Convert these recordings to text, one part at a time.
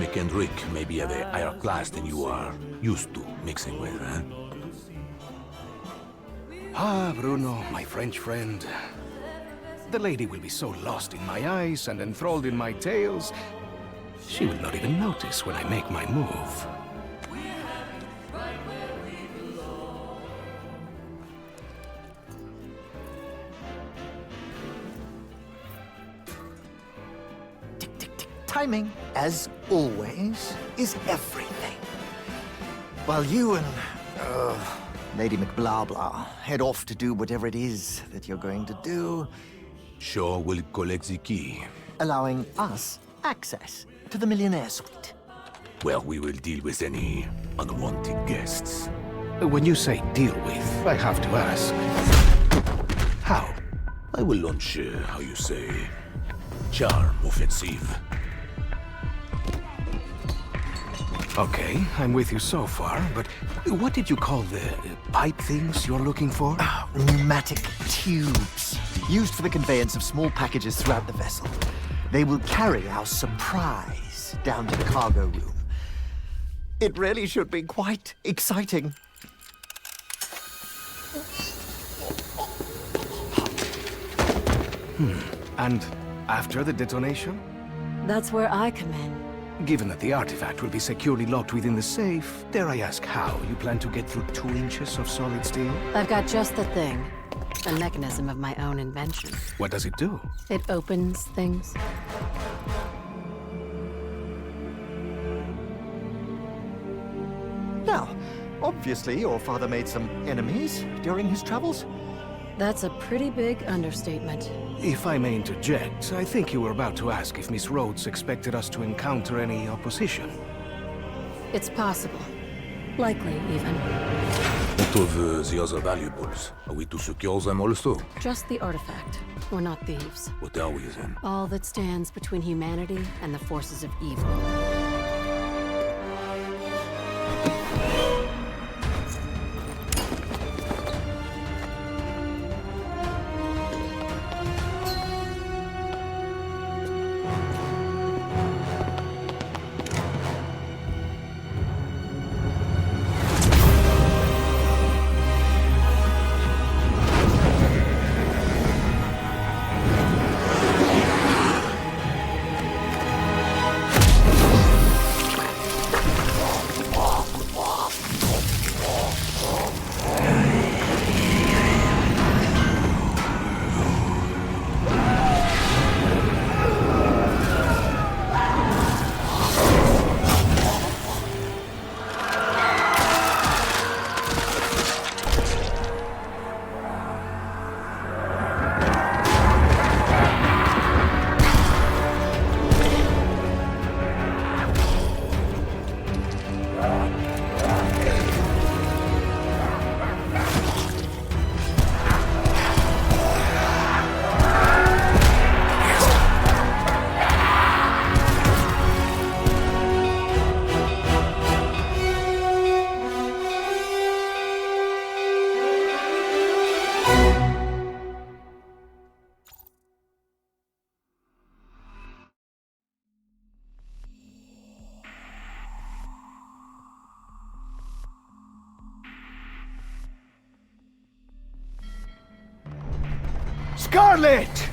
Nick and Rick may be of a higher class than you are used to mixing with, huh? Ah, Bruno, my French friend. The lady will be so lost in my eyes and enthralled in my tales, she will not even notice when I make my move. Timing, as always, is everything. While you and, Lady McBlahblah head off to do whatever it is that you're going to do, Shaw will collect the key. allowing us access to the Millionaire Suite. Well, we will deal with any unwanted guests. When you say deal with, I have to ask. How? I will launch, how you say, charm offensive. Okay, I'm with you so far, but what did you call the pipe things you're looking for? Pneumatic tubes, used for the conveyance of small packages throughout the vessel. They will carry our surprise down to the cargo room. It really should be quite exciting. And after the detonation? That's where I come in. Given that the artifact will be securely locked within the safe, dare I ask how you plan to get through 2 inches of solid steel? I've got just the thing. A mechanism of my own invention. What does it do? It opens things. Now, obviously your father made some enemies during his travels. That's a pretty big understatement. If I may interject, I think you were about to ask if Miss Rhodes expected us to encounter any opposition. It's possible. Likely, even. What of the other valuables? Are we to secure them also? Just the artifact. We're not thieves. What are we then? All that stands between humanity and the forces of evil. Scarlet!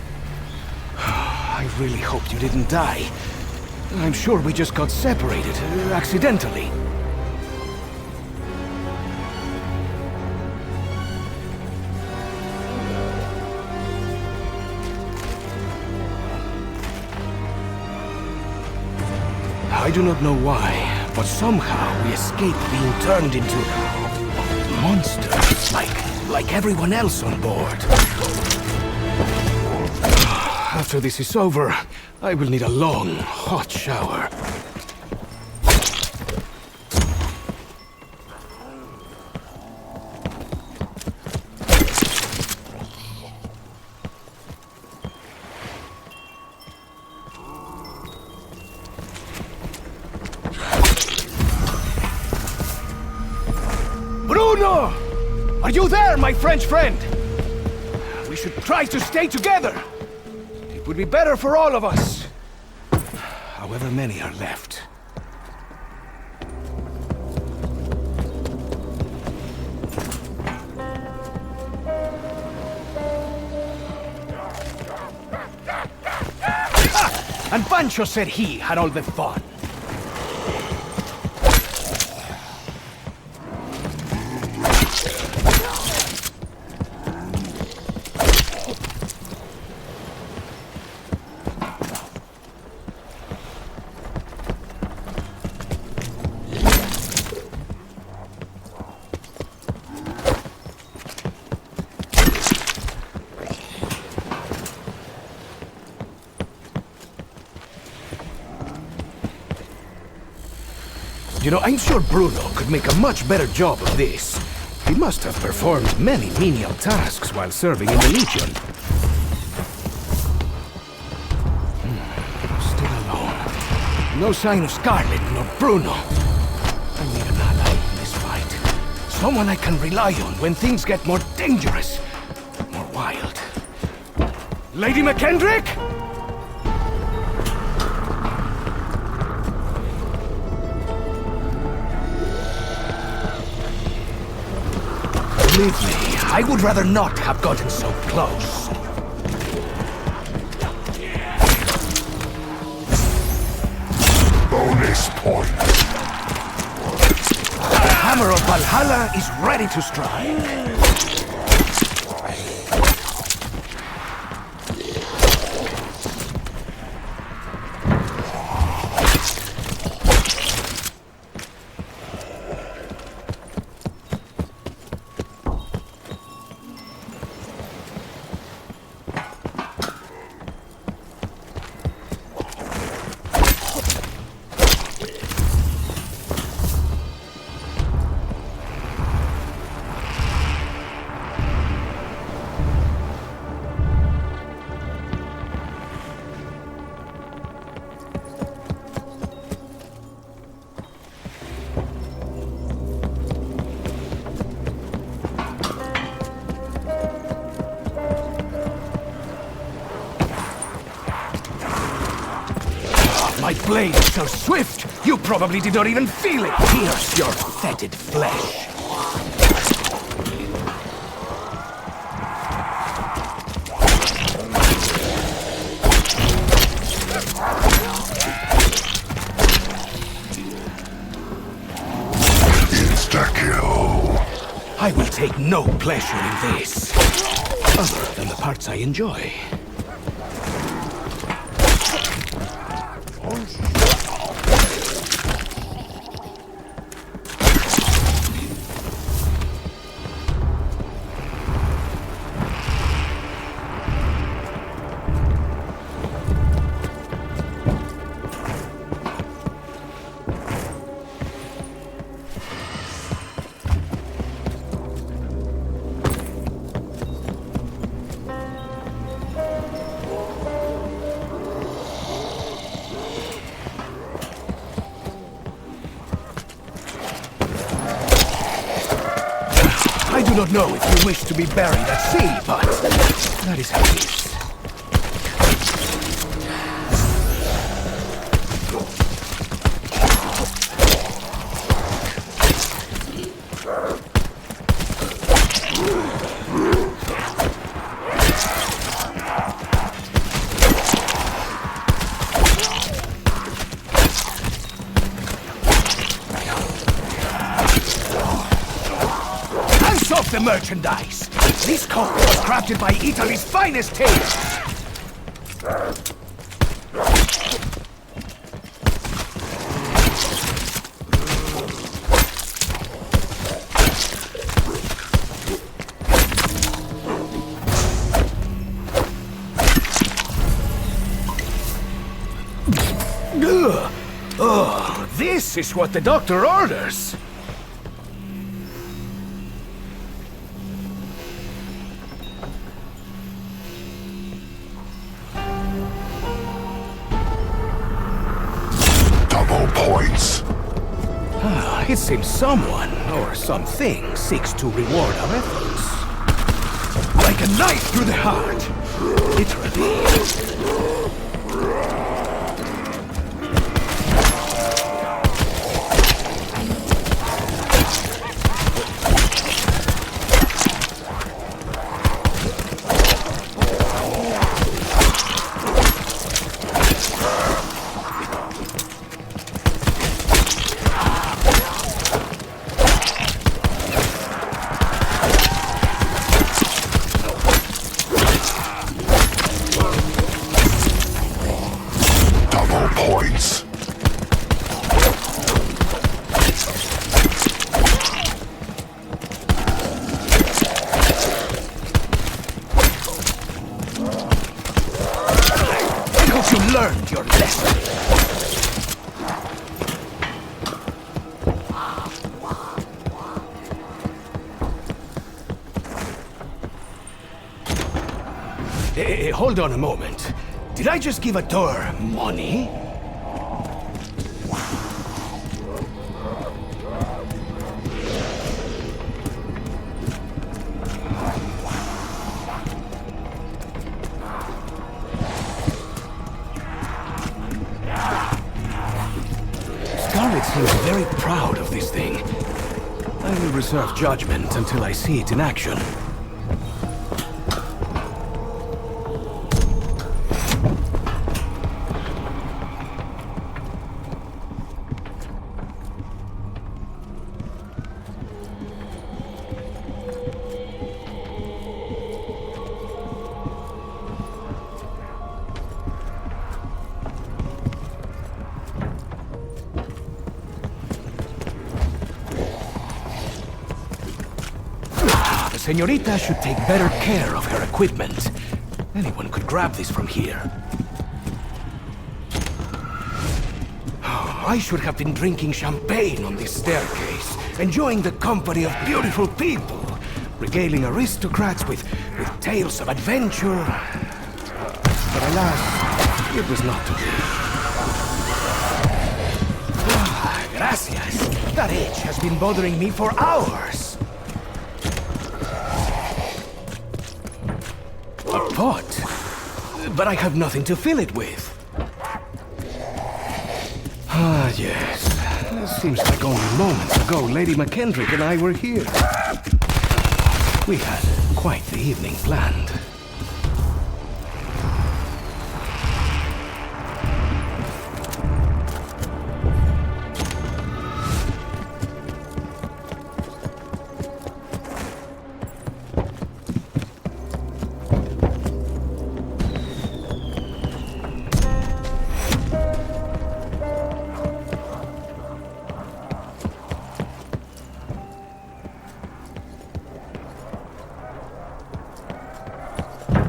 I really hoped you didn't die. I'm sure we just got separated, accidentally. I do not know why, but somehow we escaped being turned into monsters, like everyone else on board. After this is over, I will need a long, hot shower. Bruno! Are you there, my French friend? We should try to stay together. It would be better for all of us. However many are left. And Pancho said he had all the fun. You know, I'm sure Bruno could make a much better job of this. He must have performed many menial tasks while serving in the Legion. Still alone. No sign of Scarlet nor Bruno. I need an ally in this fight. Someone I can rely on when things get more dangerous, more wild. Lady McKendrick? Believe me, I would rather not have gotten so close. Bonus point. The Hammer of Valhalla is ready to strike. My blade is so swift, you probably did not even feel it pierce your fetid flesh. Insta-kill. I will take no pleasure in this, other than the parts I enjoy. I do not know if you wish to be buried at sea, but that is how it is. Of the merchandise. This coat was crafted by Italy's finest tailors. Oh, this is what the doctor orders. Points. It seems someone, or something, seeks to reward our efforts. Like a knife through the heart. Literally. learned your lesson. Hey, hold on a moment. Did I just give a door money? Scarlet seems very proud of this thing. I will reserve judgment until I see it in action. The señorita should take better care of her equipment. Anyone could grab this from here. I should have been drinking champagne on this staircase, enjoying the company of beautiful people, regaling aristocrats with tales of adventure. But alas, it was not to be. Gracias. That itch has been bothering me for hours. A pot? But I have nothing to fill it with. Ah, yes. It seems like only moments ago Lady McKendrick and I were here. We had quite the evening planned.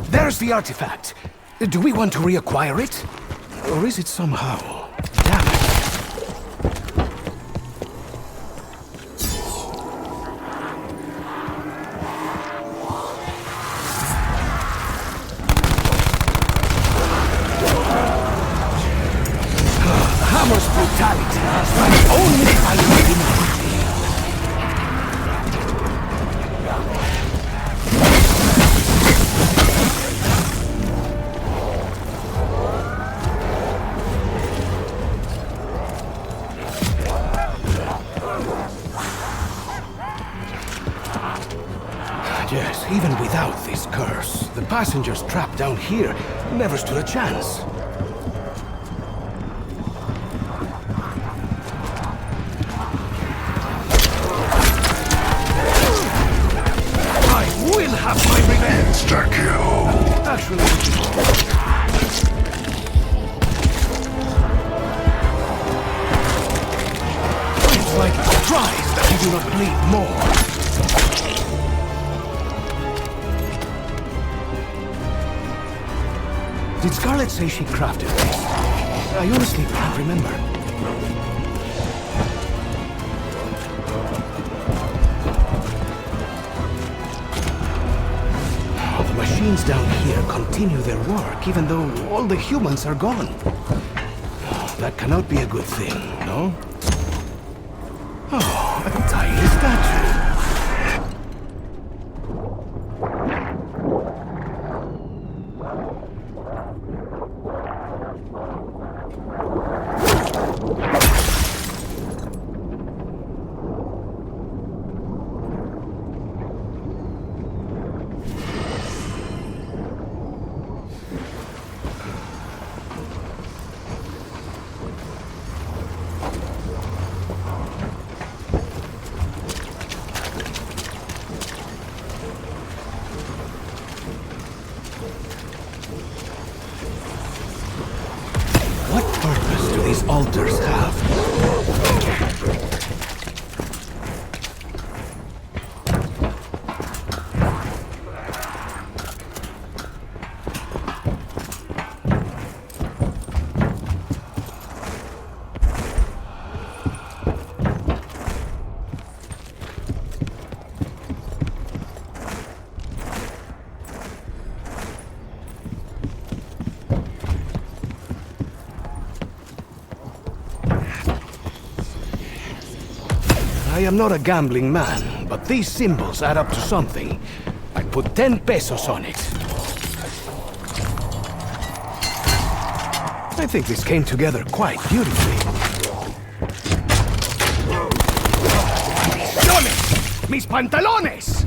There's the artifact. Do we want to reacquire it? Or is it somehow damaged? Hammer's brutality is only if I let him know. Yes, even without this curse, the passengers trapped down here never stood a chance. I will have my revenge! Insta-kill! Actually, it's like surprise that you do not bleed more. Did Scarlet say she crafted this? I honestly can't remember. The machines down here continue their work, even though all the humans are gone. That cannot be a good thing, no? Oh, a tiny statue. What purpose do these altars have? I am not a gambling man, but these symbols add up to something. I put 10 pesos on it. I think this came together quite beautifully. ¡Maldiciones! ¡Mis pantalones!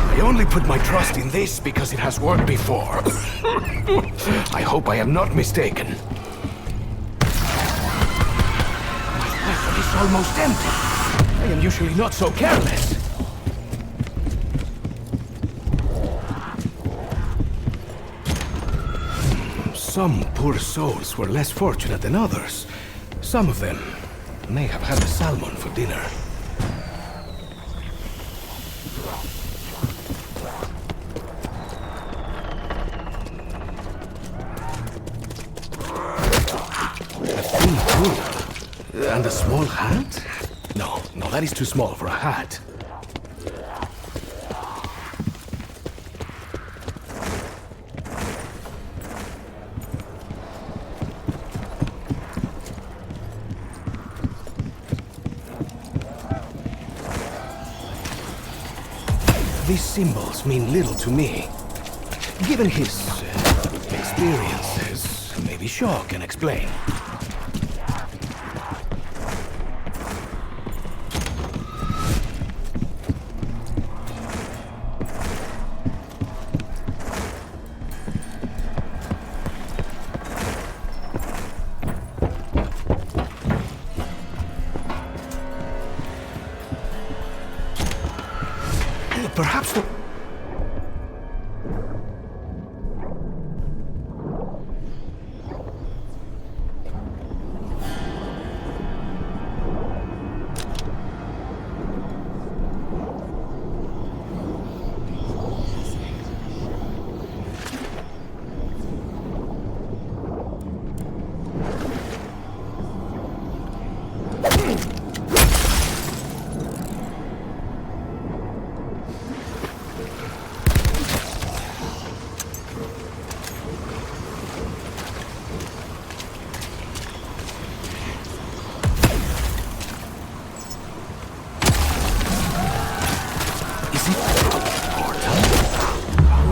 I only put my trust in this because it has worked before. I hope I am not mistaken. My weapon is almost empty. I am usually not so careless. Some poor souls were less fortunate than others. Some of them may have had a salmon for dinner. And a small hat? No, that is too small for a hat. These symbols mean little to me. Given his experiences, maybe Shaw can explain. Perhaps the...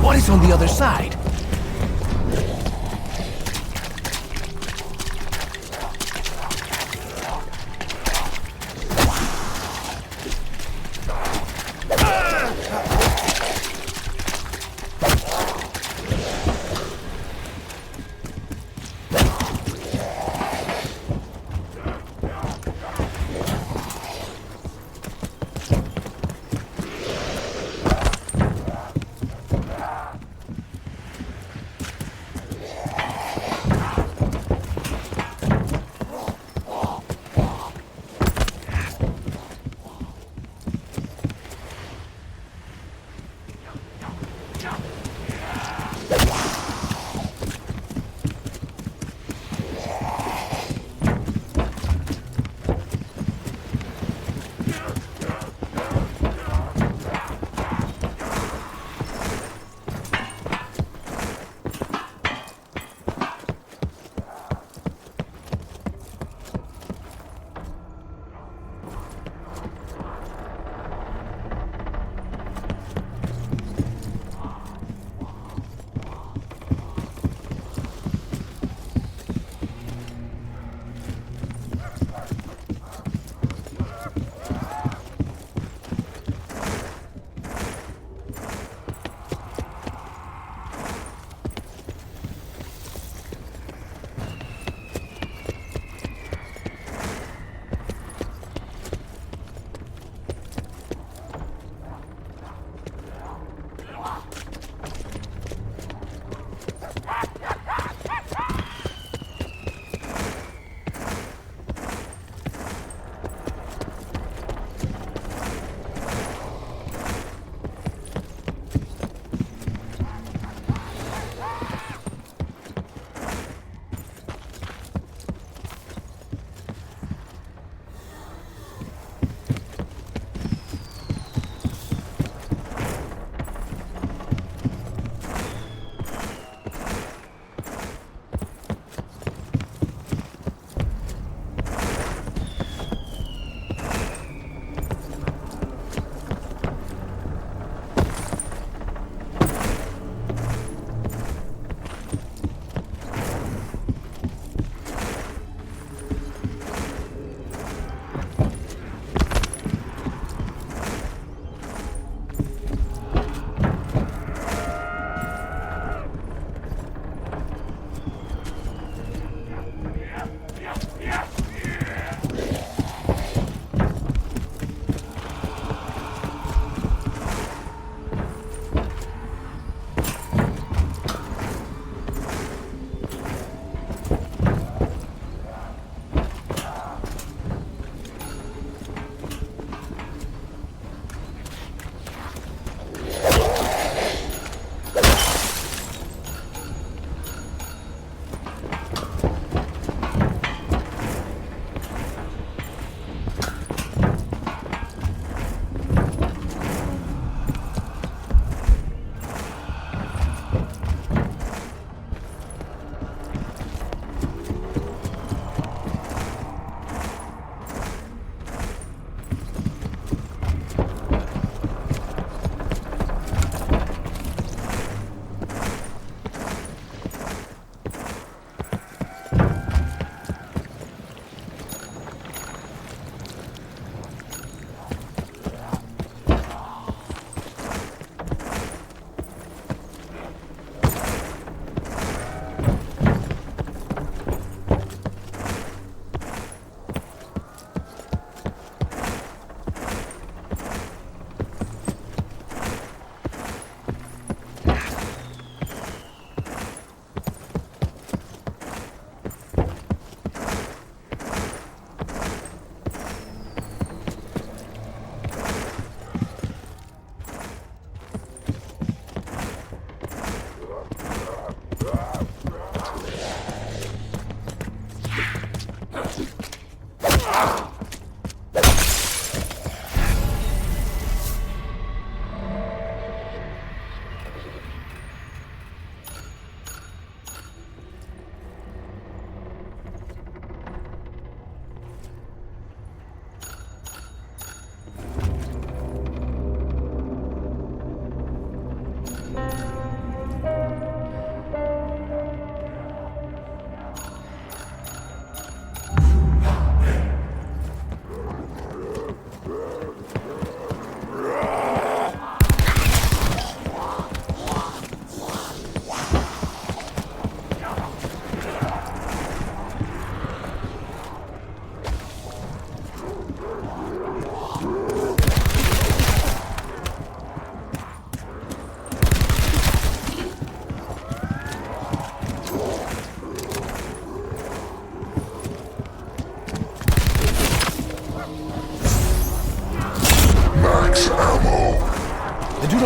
What is on the other side?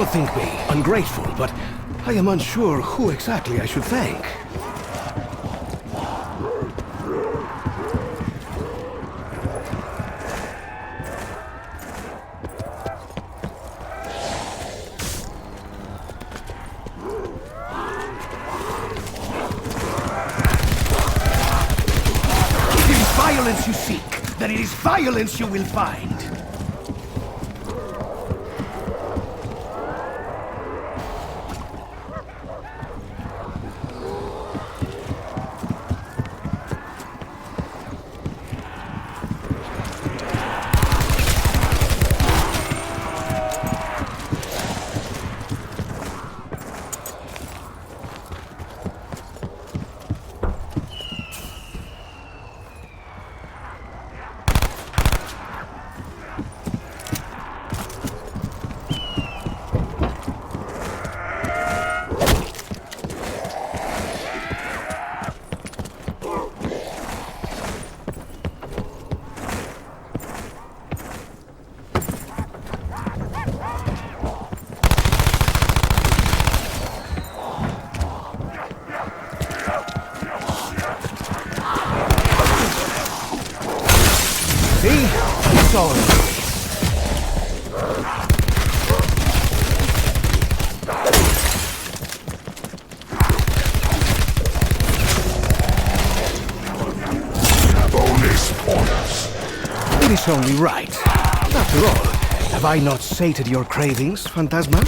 think me ungrateful, but I am unsure who exactly I should thank. If it is violence you seek, then it is violence you will find. See? It's all Bonus points. It is only right. After all, have I not sated your cravings, Phantasma?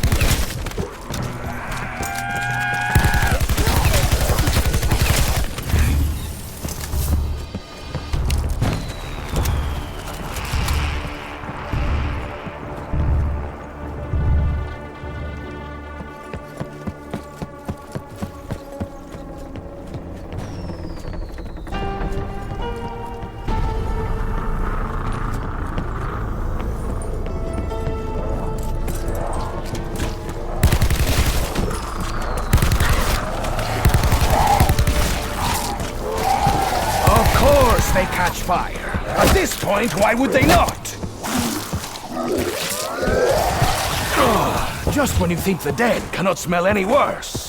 They catch fire. At this point, why would they not? Just when you think the dead cannot smell any worse.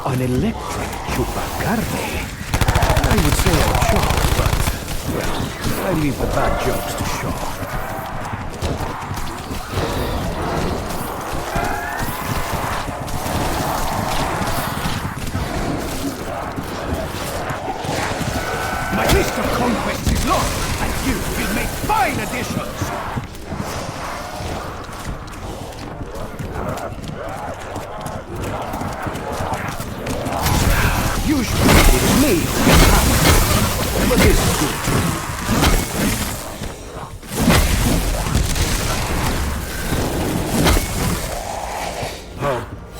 An electric chupacabra. I would say I'm shocked, but, well, I leave the bad jokes to Shaw. My list of conquests is long, and you will make fine additions! Usually it is me who gets hammered, but this is good.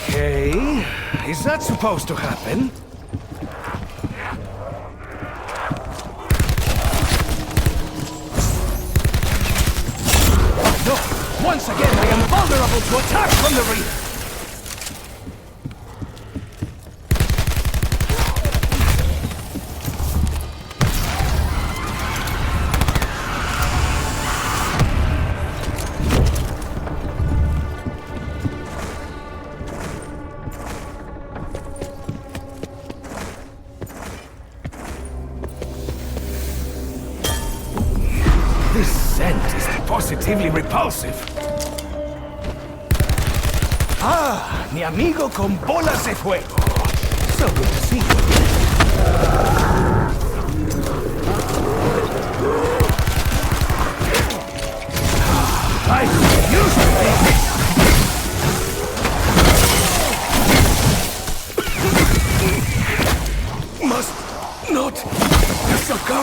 Okay, is that supposed to happen? No, once again I am vulnerable to attack from the rear. This scent is positively repulsive. Ah, mi amigo con bolas de fuego. So good to see you. I could use this.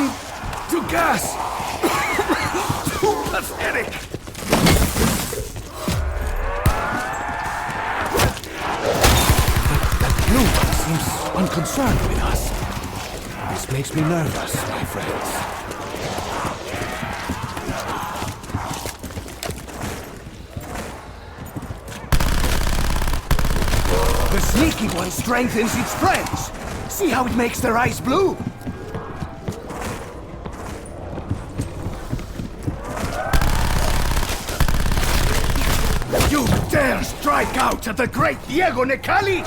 come to gas. Too pathetic. That blue one seems unconcerned with us. This makes me nervous, my friends. The sneaky one strengthens its friends. See how it makes their eyes blue? You dare strike out at the great Diego Necali?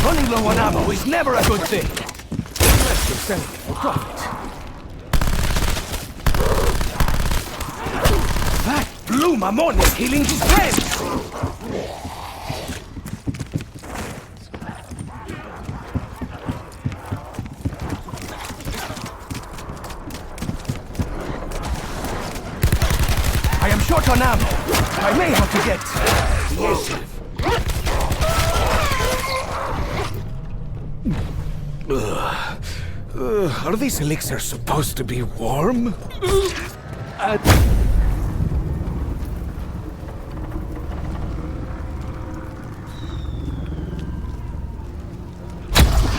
Running low on ammo is never a good thing. Unless you're selling it for profit. That blue Mamon is killing his friends! I am short on ammo. I may have to get creative. Are these elixirs supposed to be warm?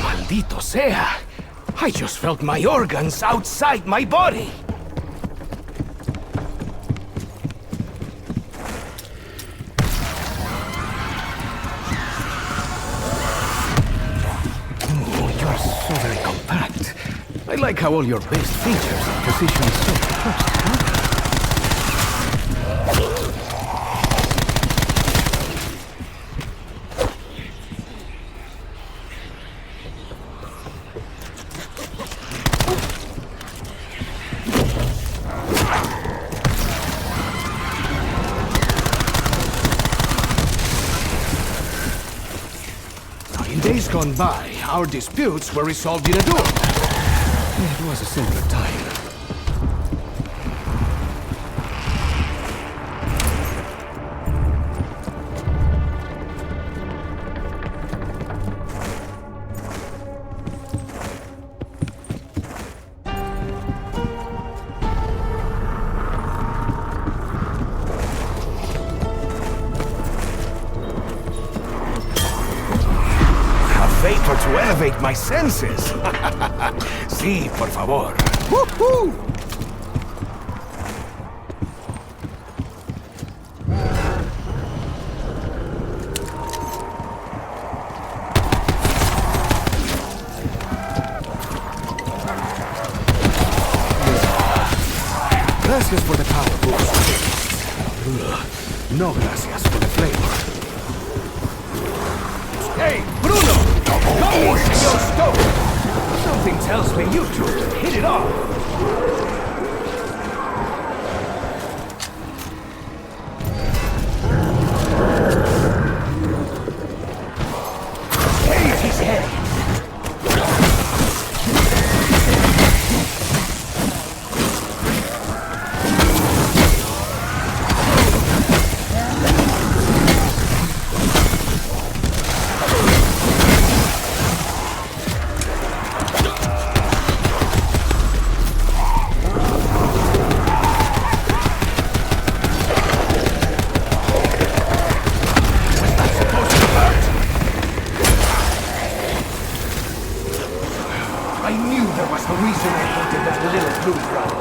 Maldito sea! I just felt my organs outside my body! So very compact. I like how all your base features are positioned so close together. In days gone by, our disputes were resolved in a duel. It was a simpler time. Vapor to elevate my senses. Sí, por favor. Woohoo! Gracias for the power boost. No gracias for the flavor. Hey, Bruno! Come on, your stove! Something tells me you two hit it off. Raise his head! I knew there was a reason I hated that little blue crowd.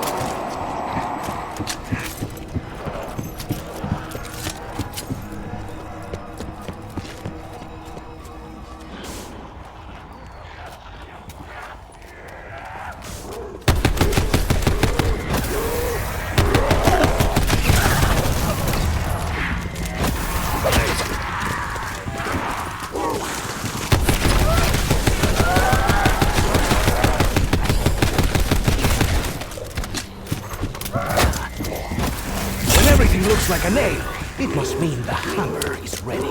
Everything looks like a nail. It must mean the hammer is ready.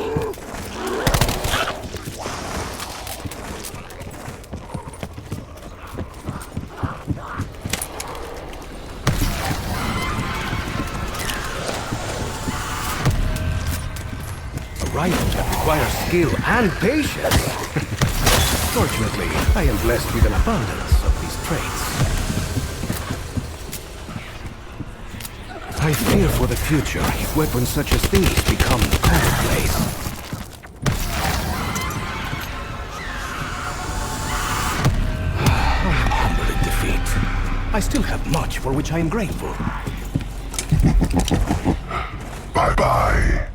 A rifle that requires skill and patience. Fortunately, I am blessed with an abundance of these traits. I fear for the future if weapons such as these become commonplace. I am humble in defeat. I still have much for which I am grateful. Bye-bye.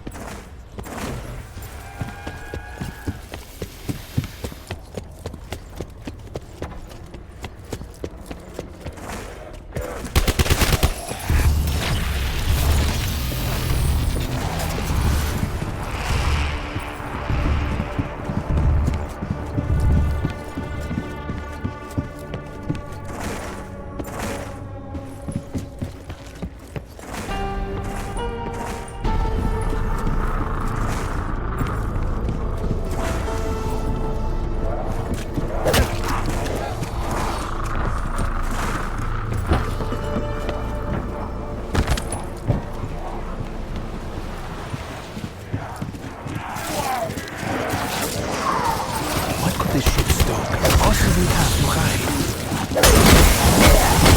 This ship's stock possibly have to hide.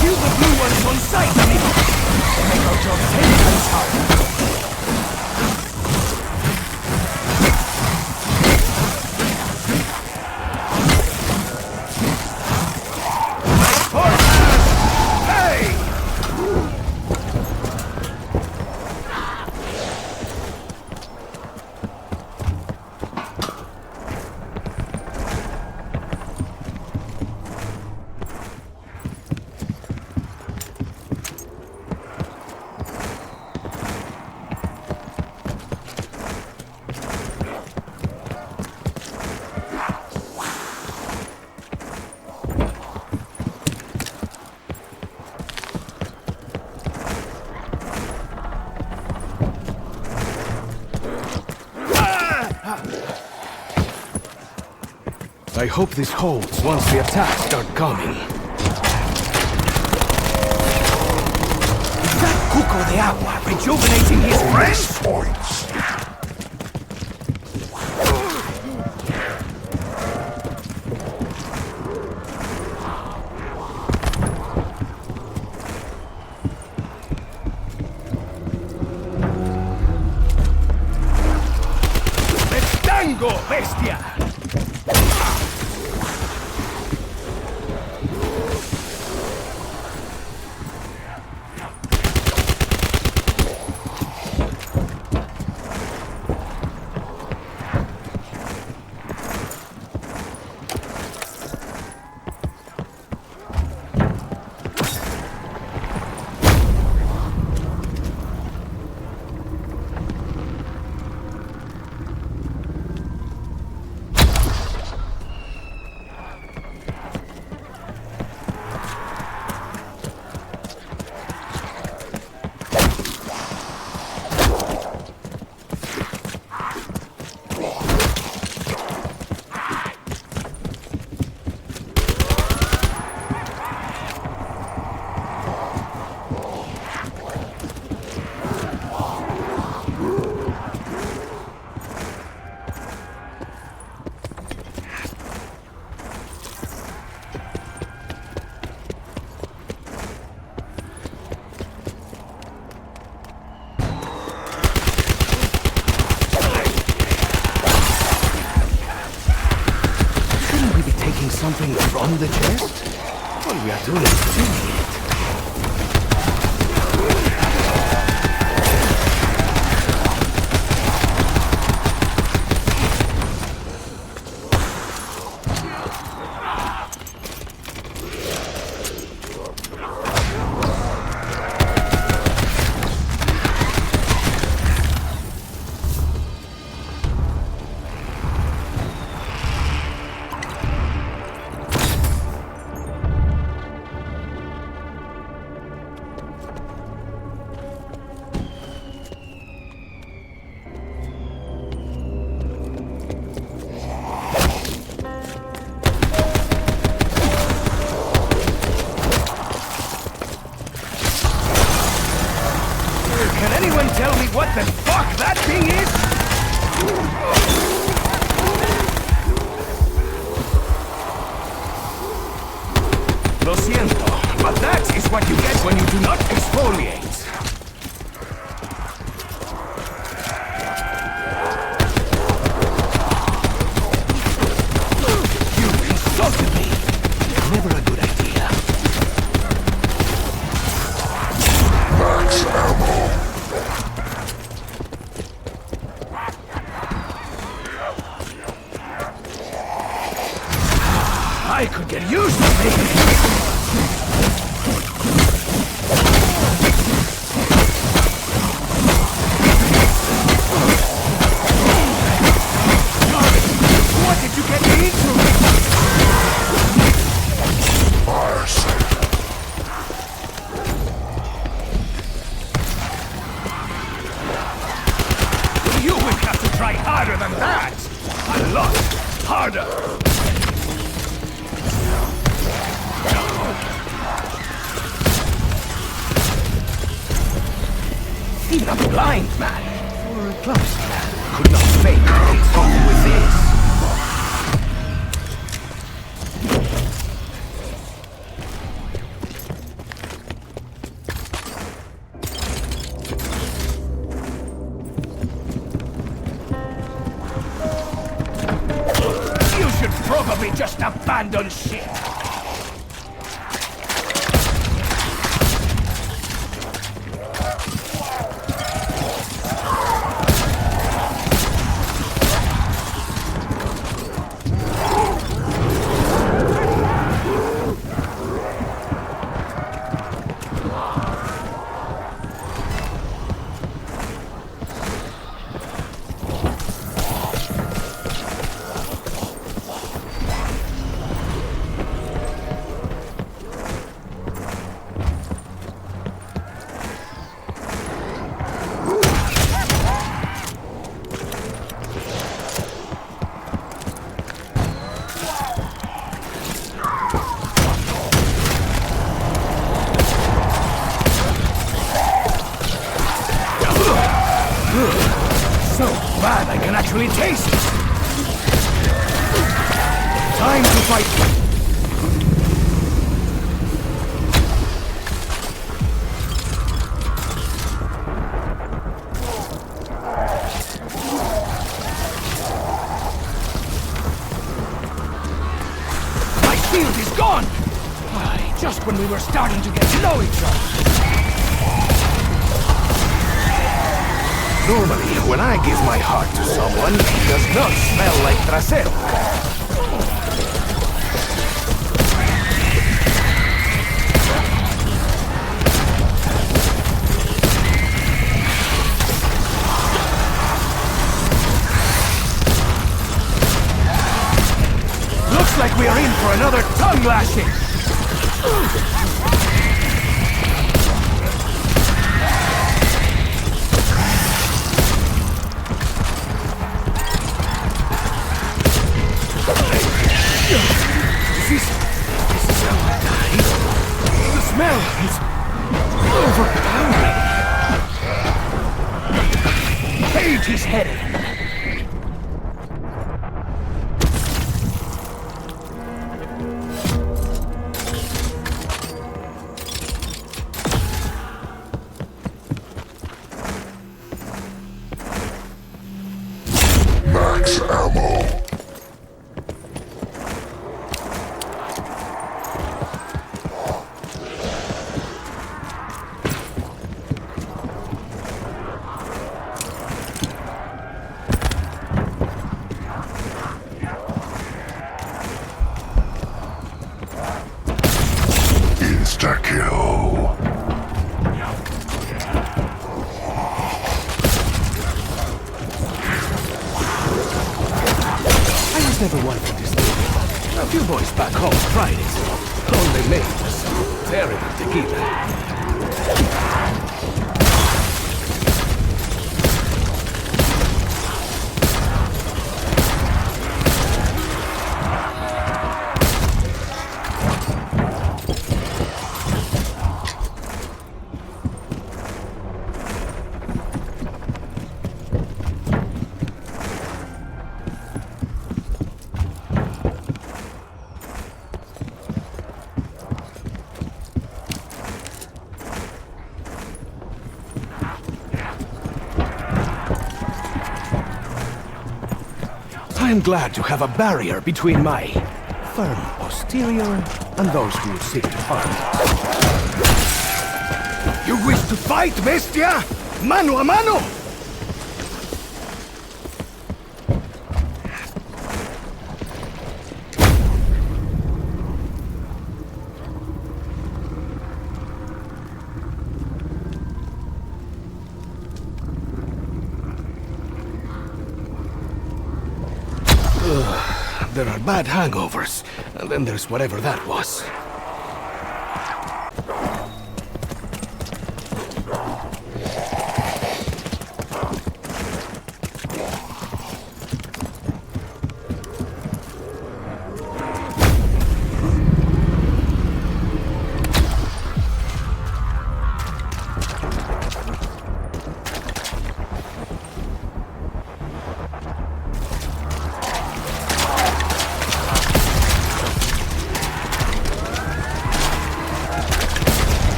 Kill the blue ones on sight, amigo! Make our job 10 times harder. I hope this holds once the attacks start coming. Is that Cuco de Agua rejuvenating his friends? Points. ¡Tango, bestia! Something from the chest? All we are doing is stealing it. tell me what the fuck that thing is? Lo siento, but that is what you get when you do not exfoliate. You insulted me. Never a good idea. Max ammo. I could get used to this. What did you get me into? Fire sale. You will have to try harder than that. A lot harder. Even a blind man, or a clumsy man, could not make things off with this. You should probably just abandon ship. So bad I can actually taste it. Time to fight. My shield is gone! Why, just when we were starting to get to know each other. Normally, when I give my heart to someone, it does not smell like trasero. Looks like we are in for another tongue lashing. This is how I die. The smell is overpowering. Cage is headed. Max ammo. Insta-kill. I was never one for this thing. A few boys back home tried it. All they made was terrible tequila. I am glad to have a barrier between my firm posterior and those who would seek to harm it. You wish to fight, bestia? Mano a mano! There are bad hangovers, and then there's whatever that was.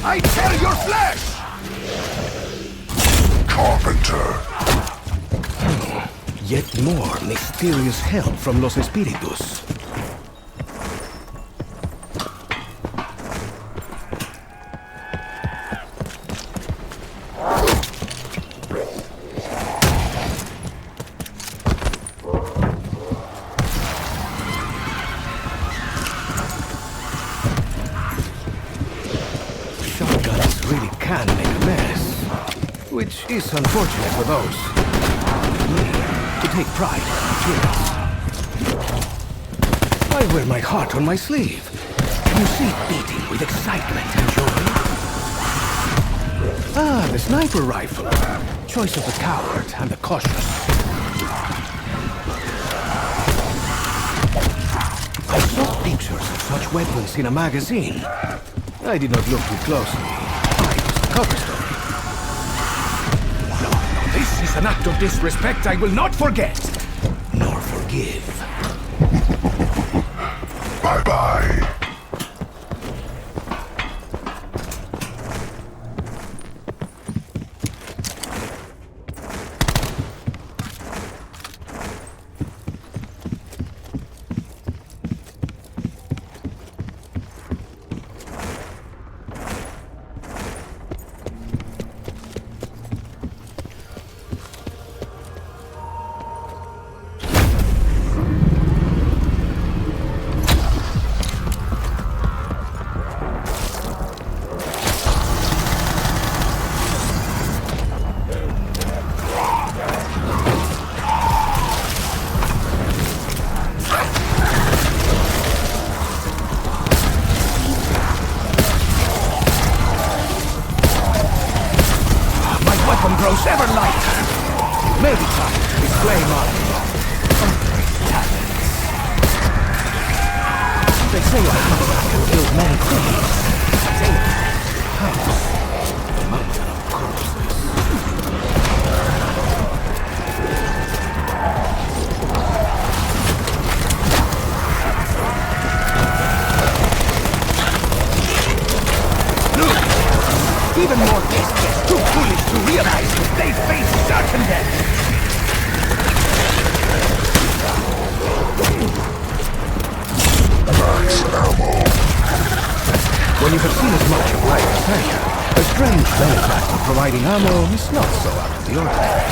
I tear your flesh! Carpenter. Yet more mysterious help from Los Espíritus. Shotguns really can make a mess, which is unfortunate for those to take pride in appearance. I wear my heart on my sleeve. You see it beating with excitement and joy. Ah, the sniper rifle. Choice of the coward and the cautious. I saw pictures of such weapons in a magazine. I did not look too closely. I was the cover story. No, this is an act of disrespect I will not forget, nor forgive. Bye-bye. ever lighter. Maybe time to display my great talents. They say a hunter can build many things. House, the mountain of corpses. Even more desperate, too foolish to realize that they face certain death. Max ammo. When you have seen as much of life as I have, a strange benefactor providing ammo is not so out of the ordinary.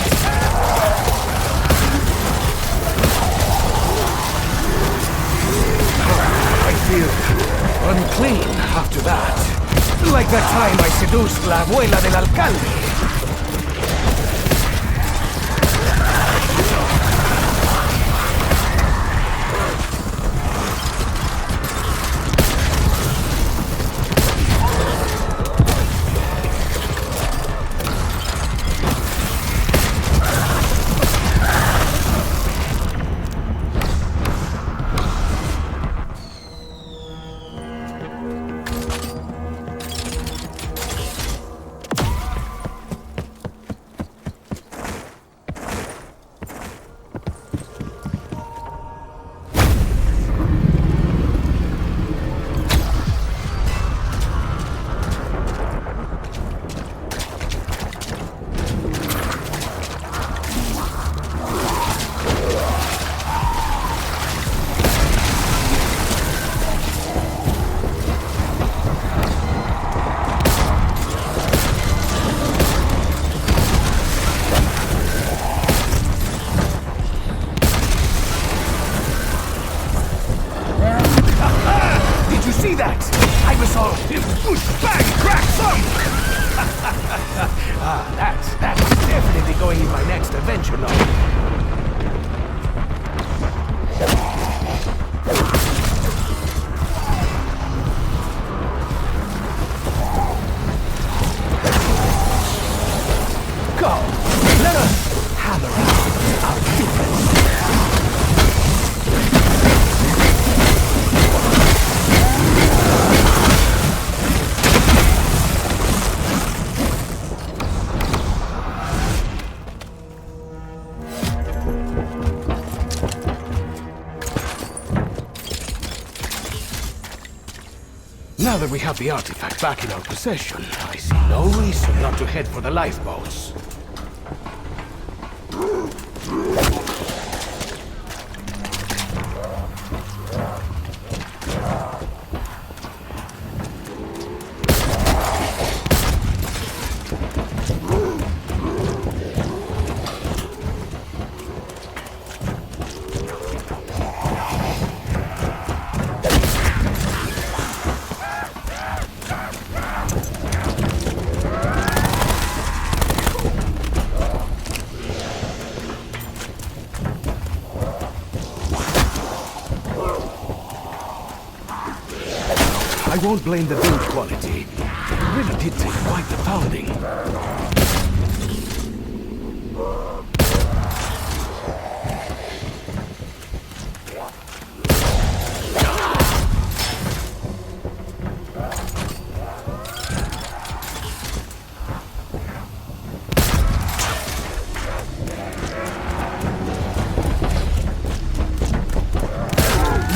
I feel unclean after that. Like that time I seduced la abuela del alcalde. That's definitely going in my next adventure novel. Go! Let us hammer out our differences. Now that we have the artifact back in our possession, I see no reason not to head for the lifeboats. I won't blame the build quality. It really did take quite the pounding.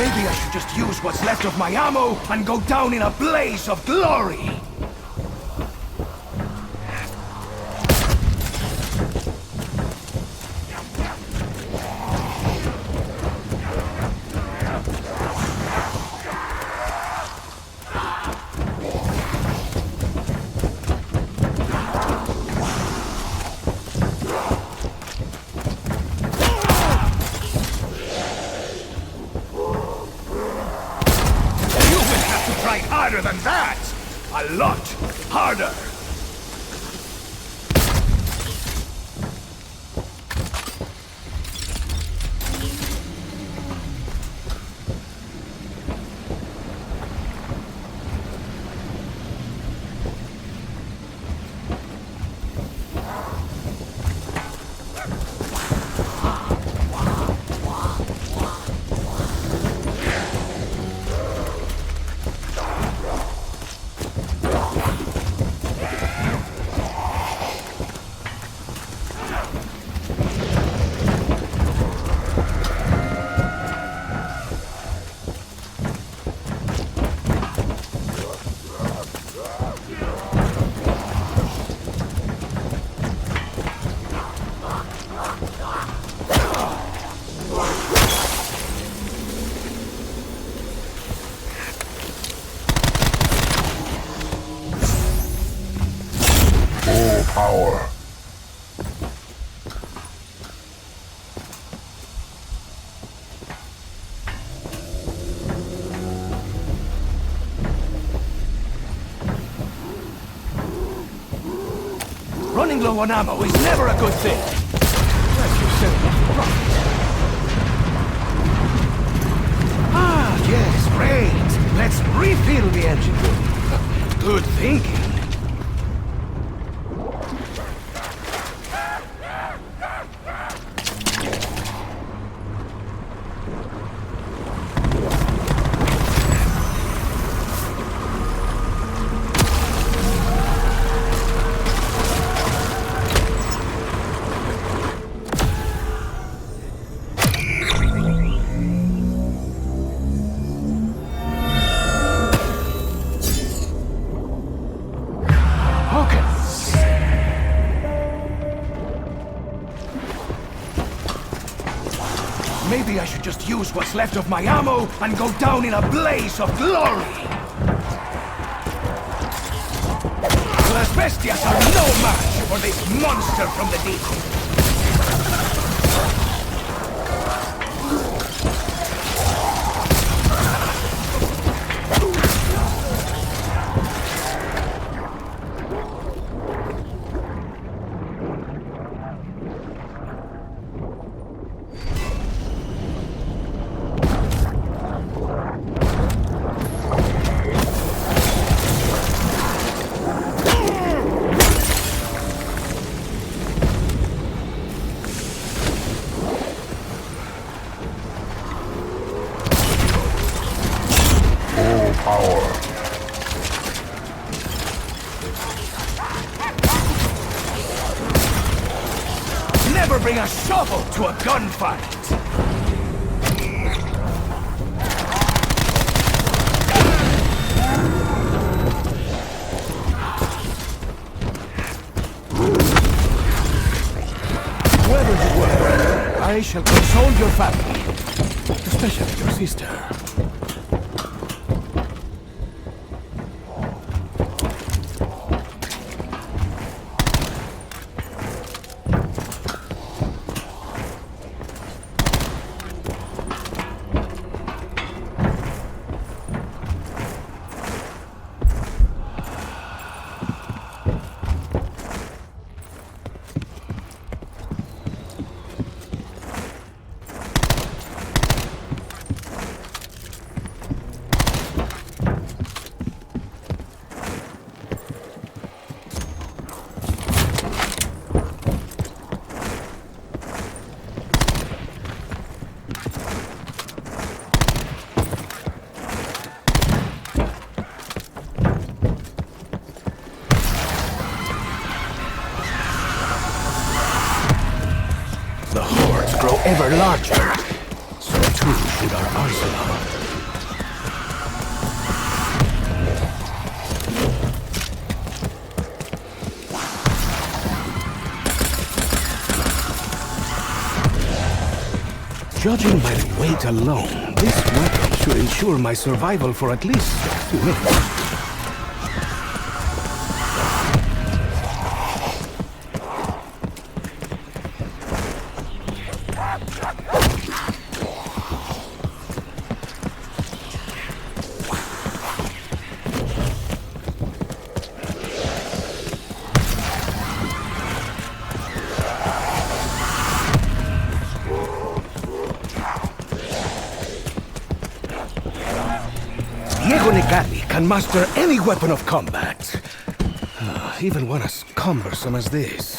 Maybe I should just use what's left of my ammo and go down in a blaze of glory! Harder than that! A lot harder! power. Running low on ammo is never a good thing. Let yourself off the rock. Ah, yes, great. Let's refill the engine room. Good thinking. Maybe I should just use what's left of my ammo and go down in a blaze of glory! Las Bestias are no match for this monster from the deep! Power. Never bring a shovel to a gunfight! Whoever you were, I shall console your family, especially your sister. The hordes grow ever larger. So too should our arsenal. Judging by the weight alone, this weapon should ensure my survival for at least 2 minutes. Can master any weapon of combat. Even one as cumbersome as this.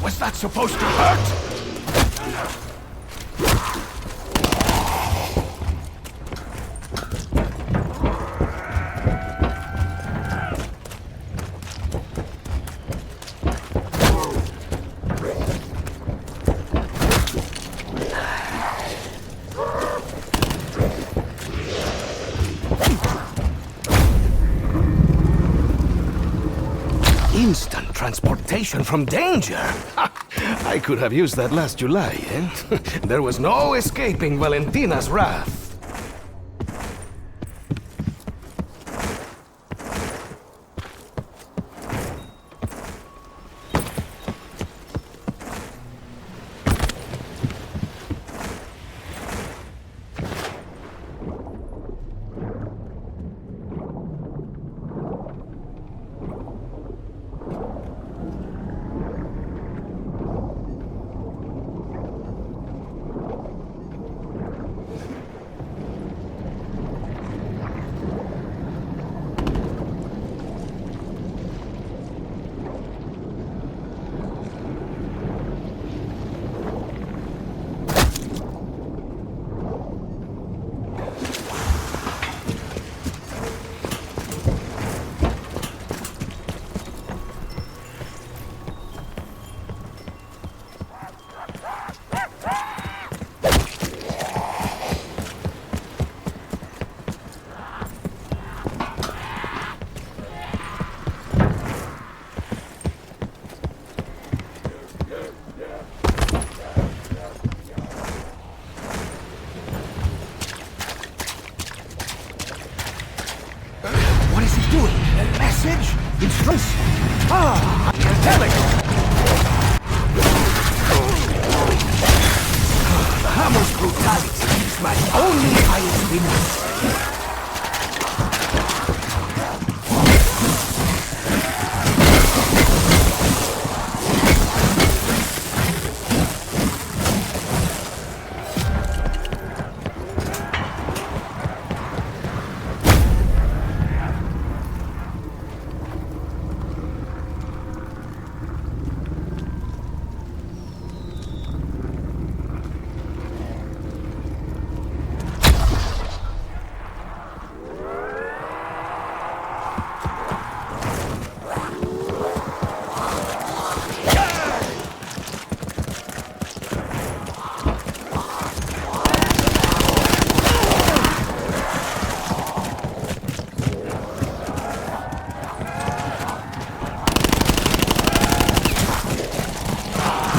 Was that supposed to hurt? Instant transportation from danger. Ha! I could have used that last July, eh? There was no escaping Valentina's wrath. What is he doing? A message? Instructions? Ah! A telegram! The hammer's brutality is my only highest weakness.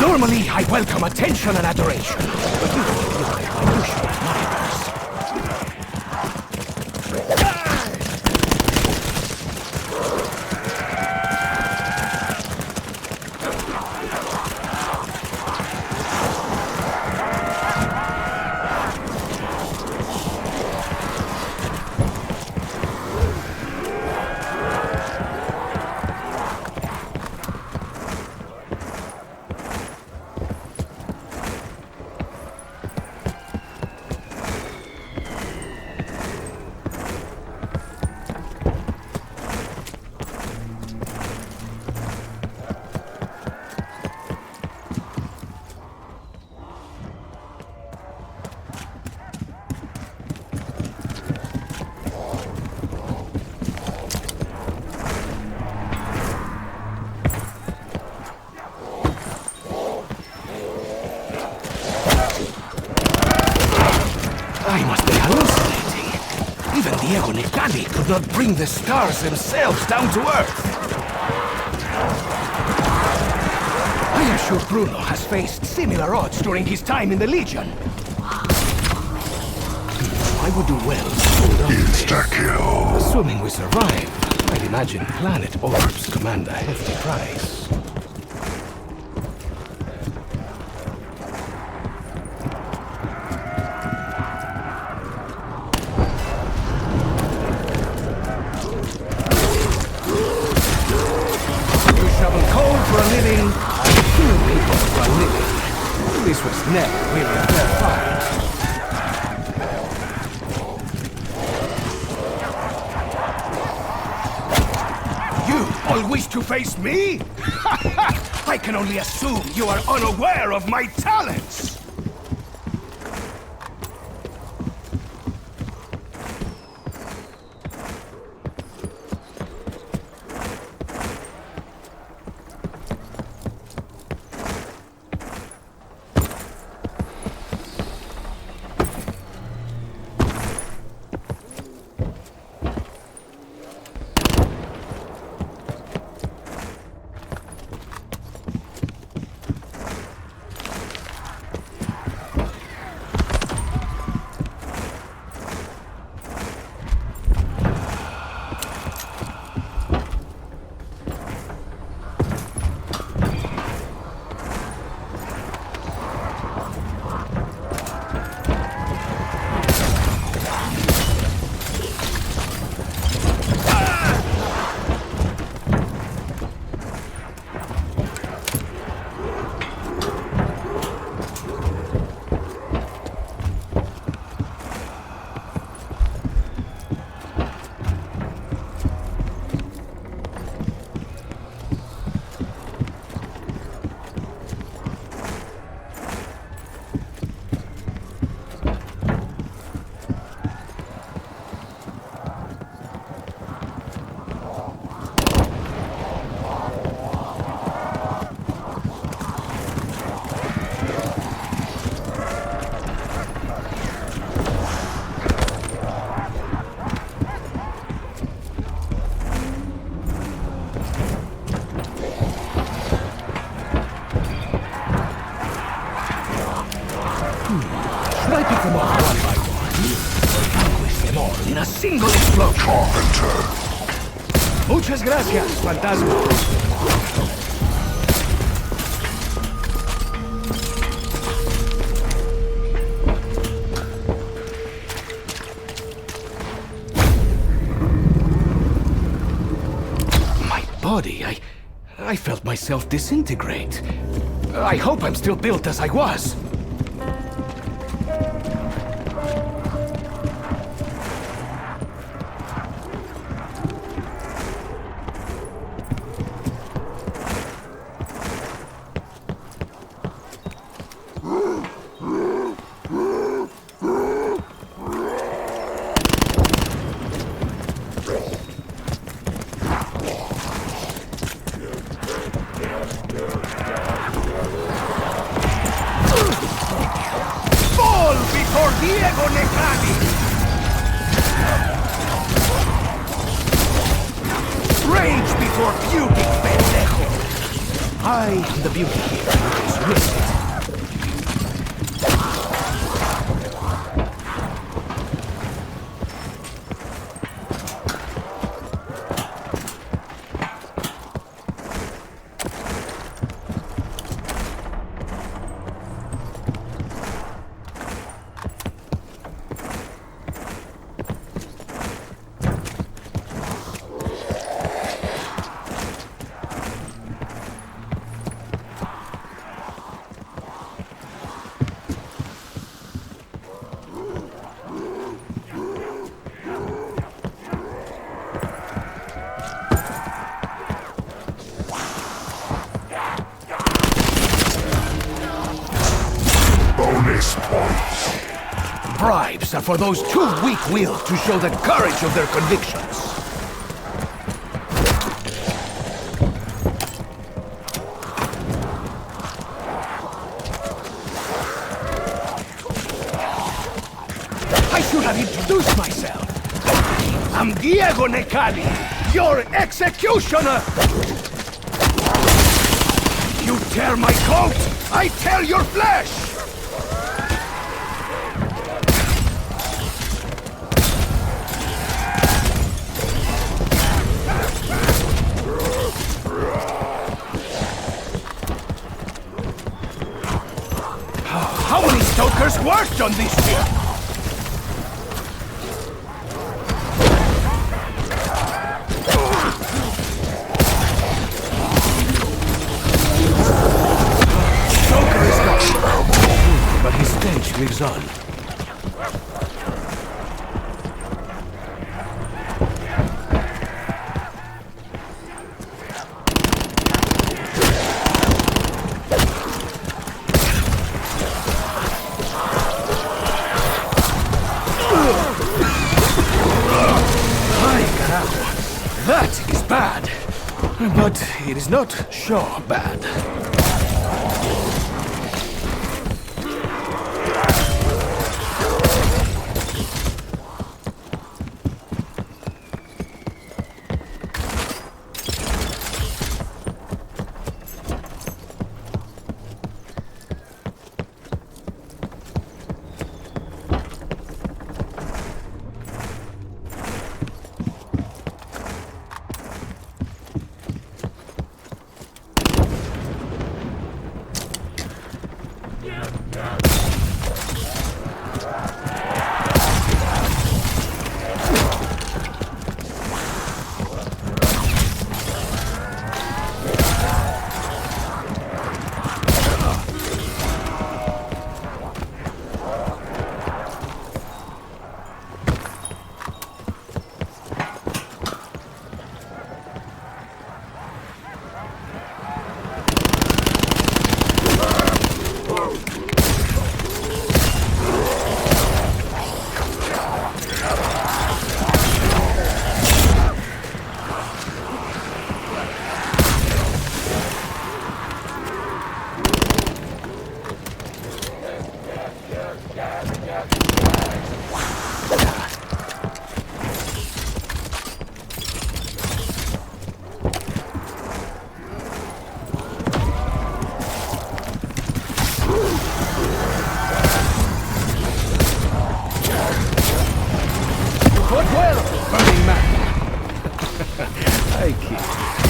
Normally, I welcome attention and adoration. But you don't feel like my usual admirers. not bring the stars themselves down to Earth? I am sure Bruno has faced similar odds during his time in the Legion. I would do well to hold on to this. Insta-kill. Assuming we survive, I'd imagine planet orbs command a hefty price. You shovel coal for a living, I kill people for a living. This was never really a fair fight. All wish to face me? I can only assume you are unaware of my talents! Should I pick them off one by one? Vanquish them all in a single explosion. Carpenter. Muchas gracias, fantasma. My body, I felt myself disintegrate. I hope I'm still built as I was. Rage before beauty, pendejo! I am the beauty here, just risk it. Bribes are for those too weak-willed to show the courage of their convictions. I should have introduced myself. I'm Diego Diego Necali, your executioner! You tear my coat, I tear your flesh! How many stokers worked on this ship? Stoker is gone, but his stench lives on. That is bad, but it is not sure bad.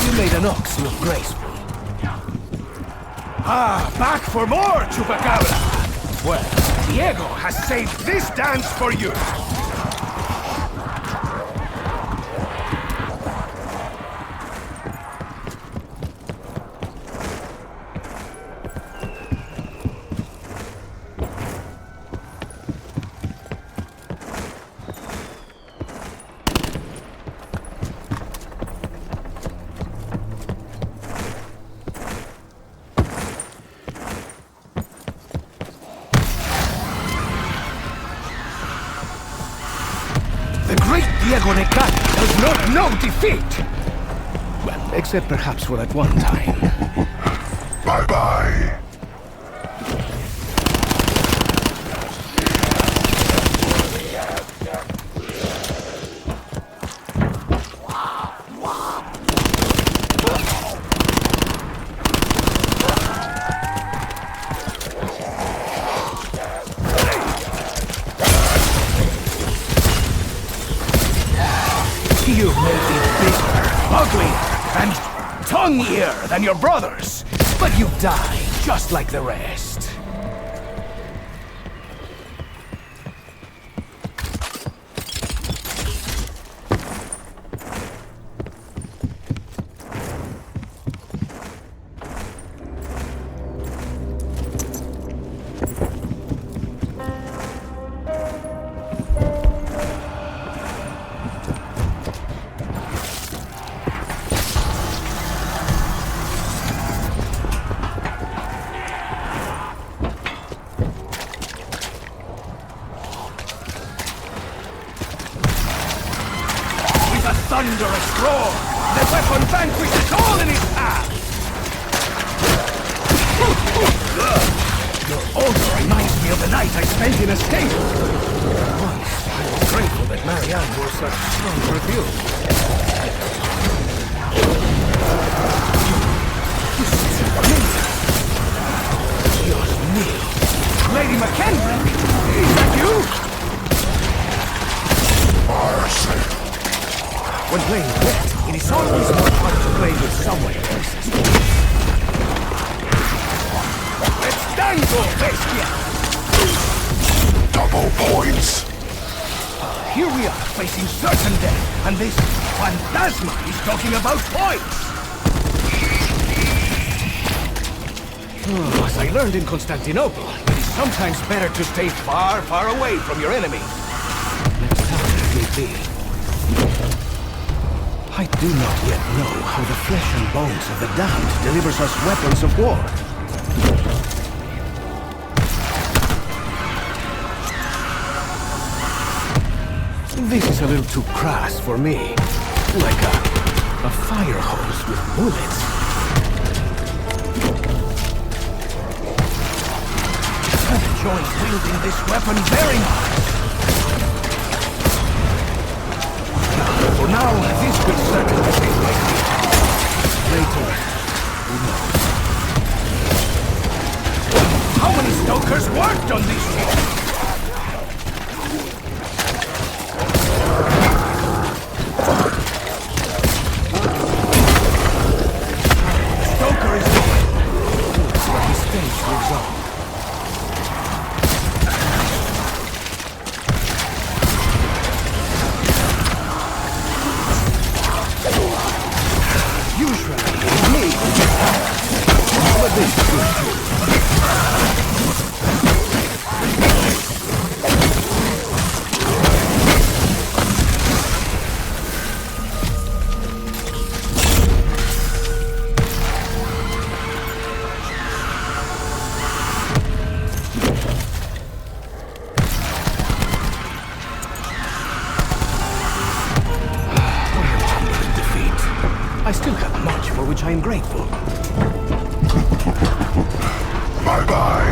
You made an ox look graceful. Ah, back for more, Chupacabra! Well, Diego has saved this dance for you! The great Diego Necali does not know defeat! Well, except perhaps for that one time. Bye-bye. You may be bigger, uglier, and tongueier than your brothers, but you die just like the rest. Thunderous roar! The weapon vanquishes all in its path! Your odor reminds me of the night I spent in a stable. Once I was grateful that Marianne wore such strong perfume. This is amazing. Dios mío. Lady McKendrick! Is that you? When playing wet, it is always more fun to play with someone else's. Let's tango, bestia! Double points. Here we are, facing certain death, and this phantasma is talking about points! As I learned in Constantinople, it is sometimes better to stay far, far away from your enemy. Let's have it be. I do not yet know how the flesh and bones of the damned delivers us weapons of war. This is a little too crass for me. Like a fire hose with bullets. I've enjoyed wielding this weapon very much. For now, this will certainly be my feet. Later, who knows? How many stokers worked on this ship? Stoker is going. Looks like his face lives on. Usually, me. But this is good too. I still have much for which I am grateful. Bye-bye.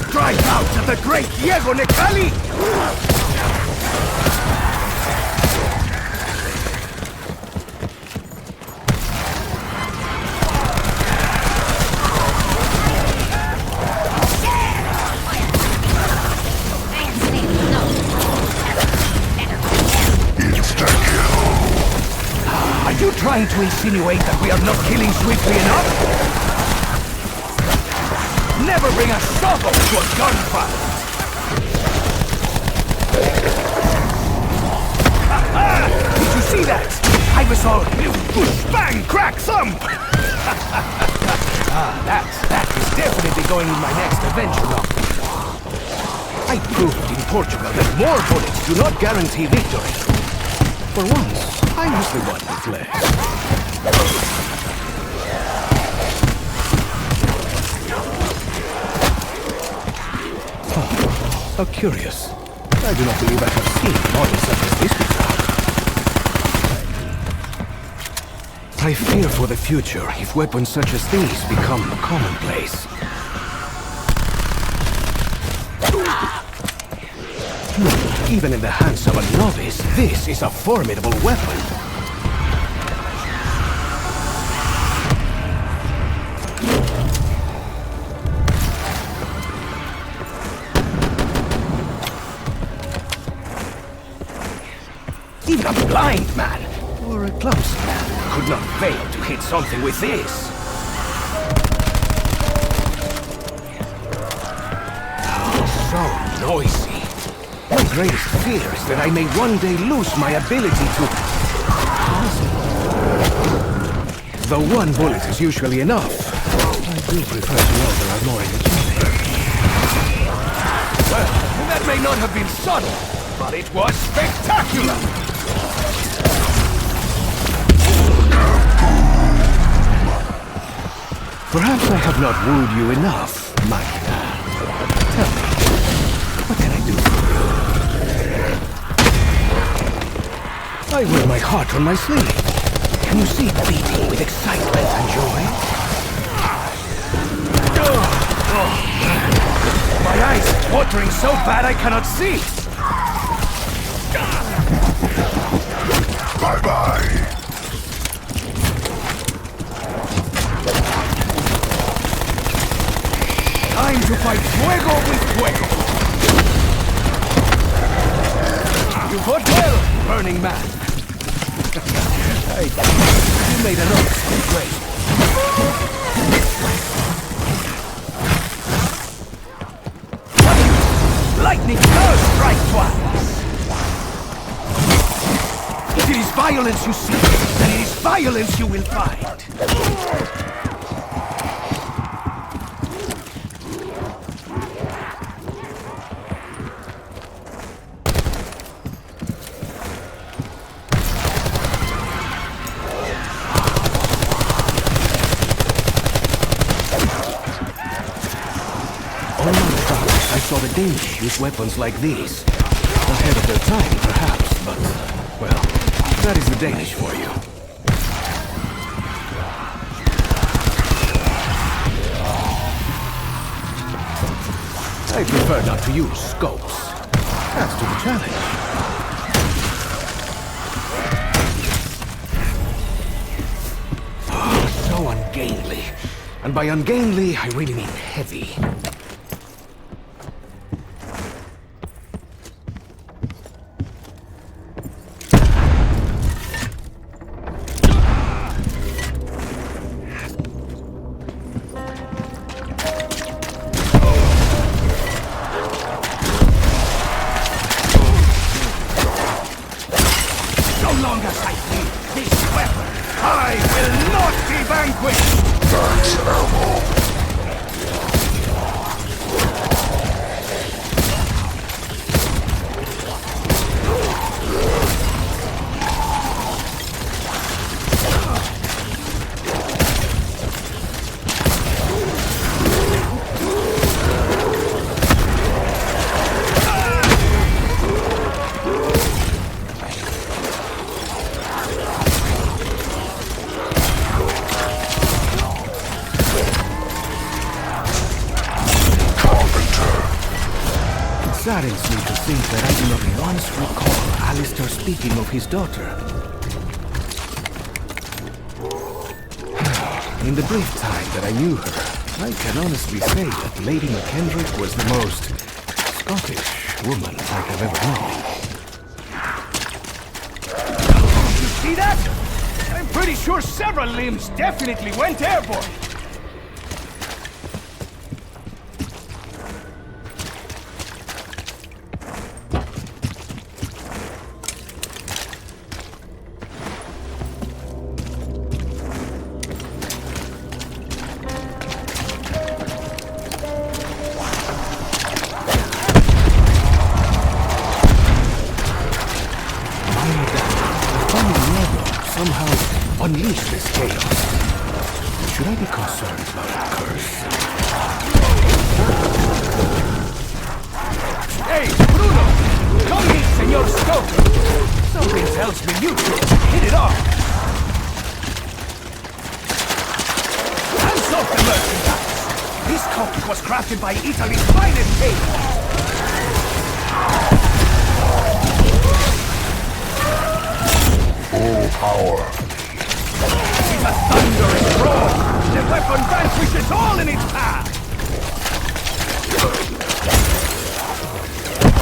Strike out at the great Diego Necali! Are you trying to insinuate that we are not killing swiftly enough? Never bring a shovel to a gunfight! Ha-ha! Did you see that? I was all push, bang, crack, thump! That is definitely going in my next adventure log. I proved in Portugal that more bullets do not guarantee victory. For once, I was the one with legs. How curious. I do not believe I have seen models such as this before. I fear for the future if weapons such as these become commonplace. Even in the hands of a novice, this is a formidable weapon. Even a blind man, or a clumsy man, could not fail to hit something with this. So noisy. My greatest fear is that I may one day lose my ability to... Though one bullet is usually enough, I do prefer to know there are more in the chamber. Well, that may not have been subtle, but it was spectacular! Perhaps I have not wooed you enough, my man. Tell me, what can I do for you? I wear my heart on my sleeve. Can you see it beating with excitement and joy? My eyes are watering so bad I cannot see! Bye-bye. Time to fight fuego with fuego! You fought well, Burning Man! Hey, you made a noticeable grade. Lightning does strike twice! If it is violence you seek, then it is violence you will find. I saw the Danish use weapons like these. Ahead of their time, perhaps, but... well, that is the Danish for you. I prefer not to use scopes. Adds to the challenge. Oh, so ungainly. And by ungainly, I really mean heavy. So long as I wield this weapon, I will not be vanquished! Thanks, Elmo. It saddens me to think that I do not once recall Alistair speaking of his daughter. In the brief time that I knew her, I can honestly say that Lady McKendrick was the most Scottish woman I have ever known. You see that? I'm pretty sure several limbs definitely went airborne. Somehow unleash this chaos. Should I be concerned about a curse? Hey, Bruno! Come meet Senor Stoker! Something tells me you two hit it off! Hands off the merchandise! This copy was crafted by Italy's finest tailors! Full power. With a thunderous roar, the weapon vanquishes all in its path!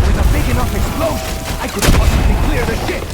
With a big enough explosion, I could possibly clear the ship!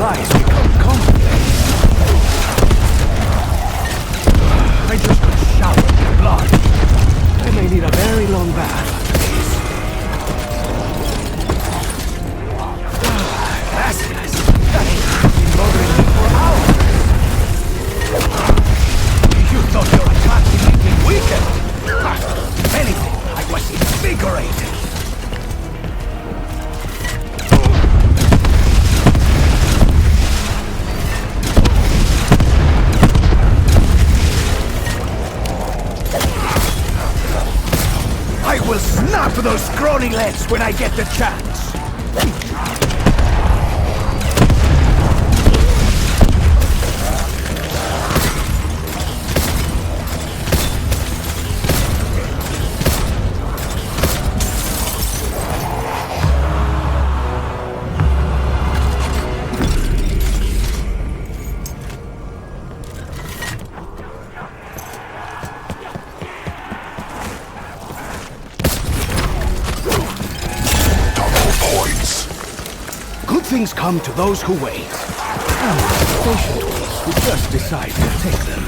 supplies become commonplace. I just got showered in blood. I may need a very long bath after this. Gracias. Been bothering me for hours. You thought your attack would make me weakened? Ha! If anything, I was invigorated. I will snap those scrawny legs when I get the chance! Things come to those who wait. And patient ones who just decide to take them.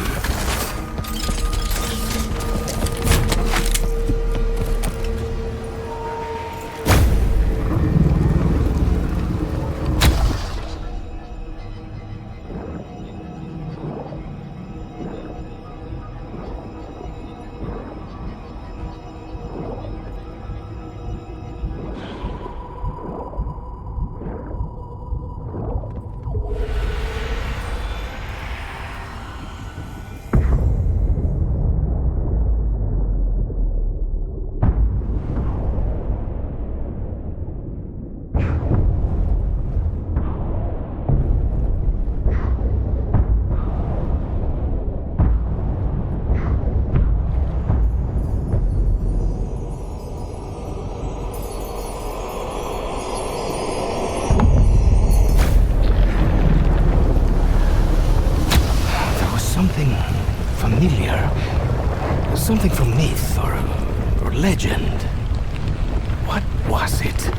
Something from myth or legend. What was it?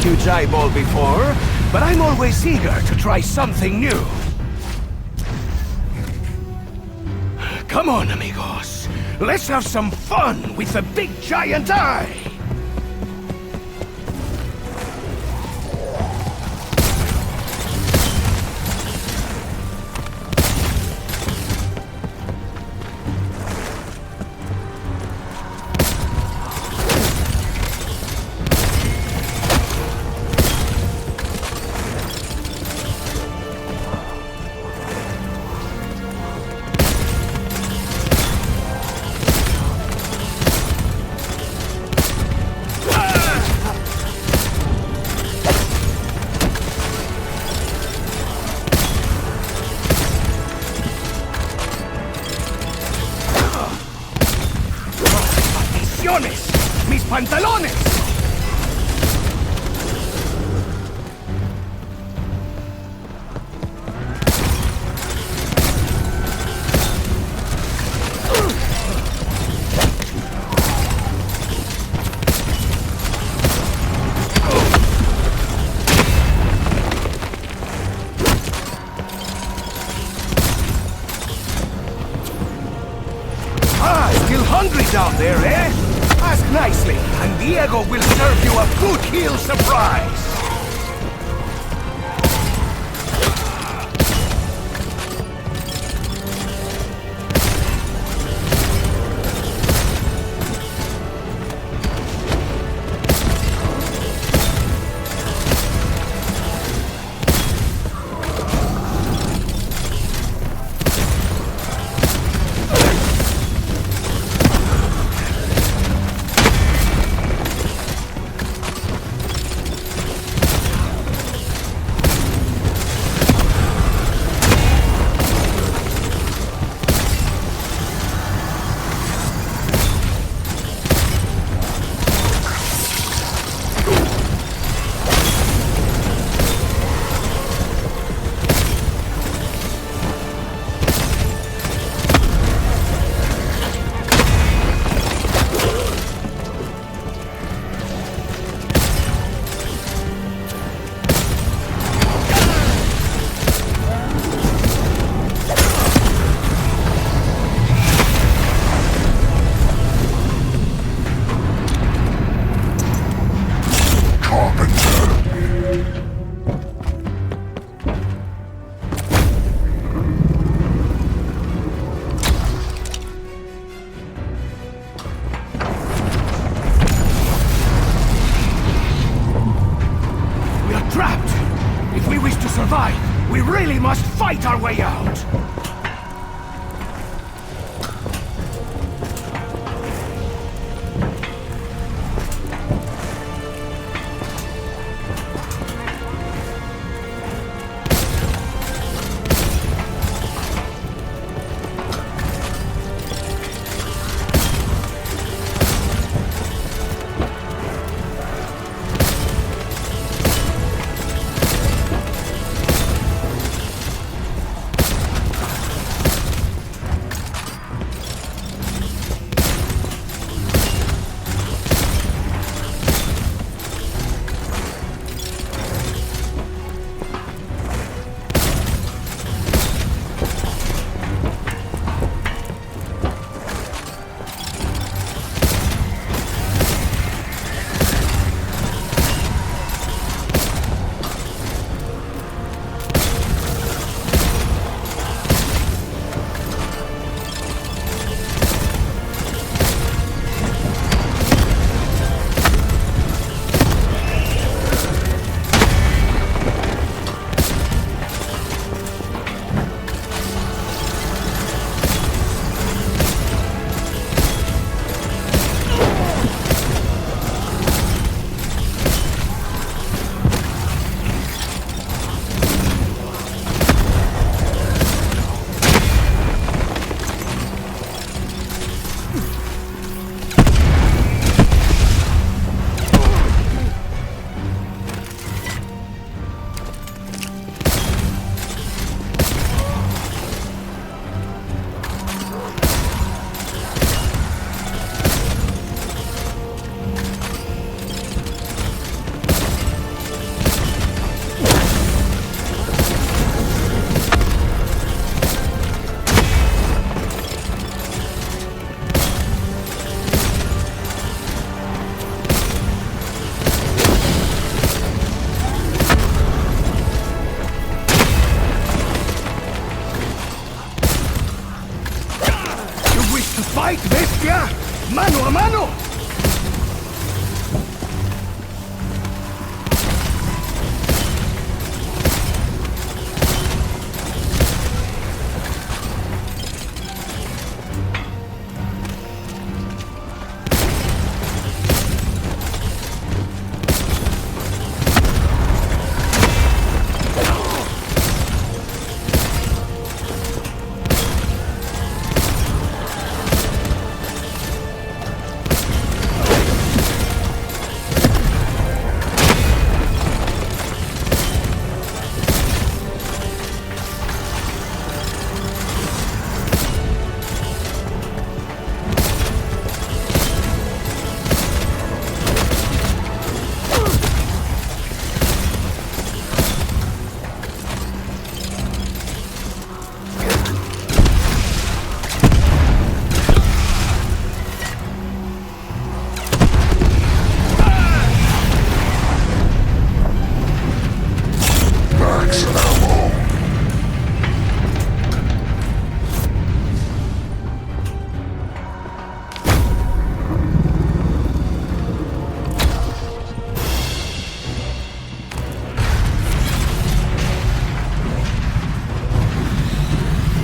Huge eyeball before, but I'm always eager to try something new. Come on, amigos. Let's have some fun with the big giant eye! ¡Mis pantalones! Still hungry down there, eh? Ask nicely, and Diego will serve you a good heel surprise! really must fight our way out! ¡Fight, bestia! ¡Mano a mano!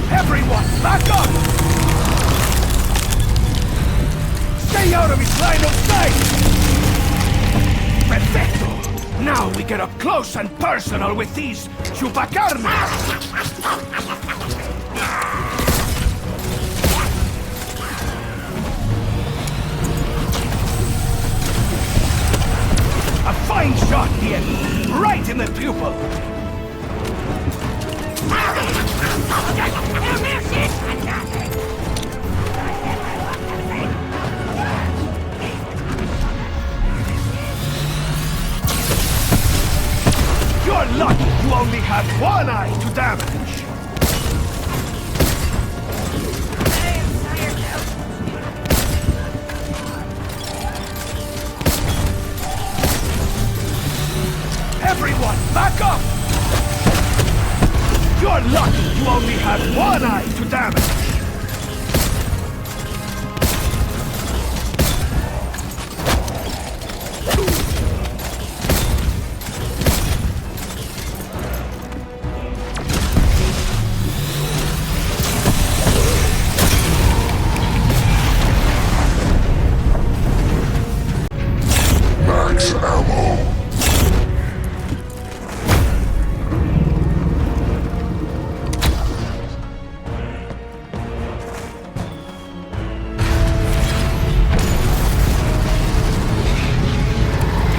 Everyone, back up! Stay out of his line of sight! Perfecto! Now we get up close and personal with these chupacarnes! A fine shot, Ian! Right in the pupil! You're lucky you only have one eye to damage! Everyone, back up! You're lucky you only have one eye to damage!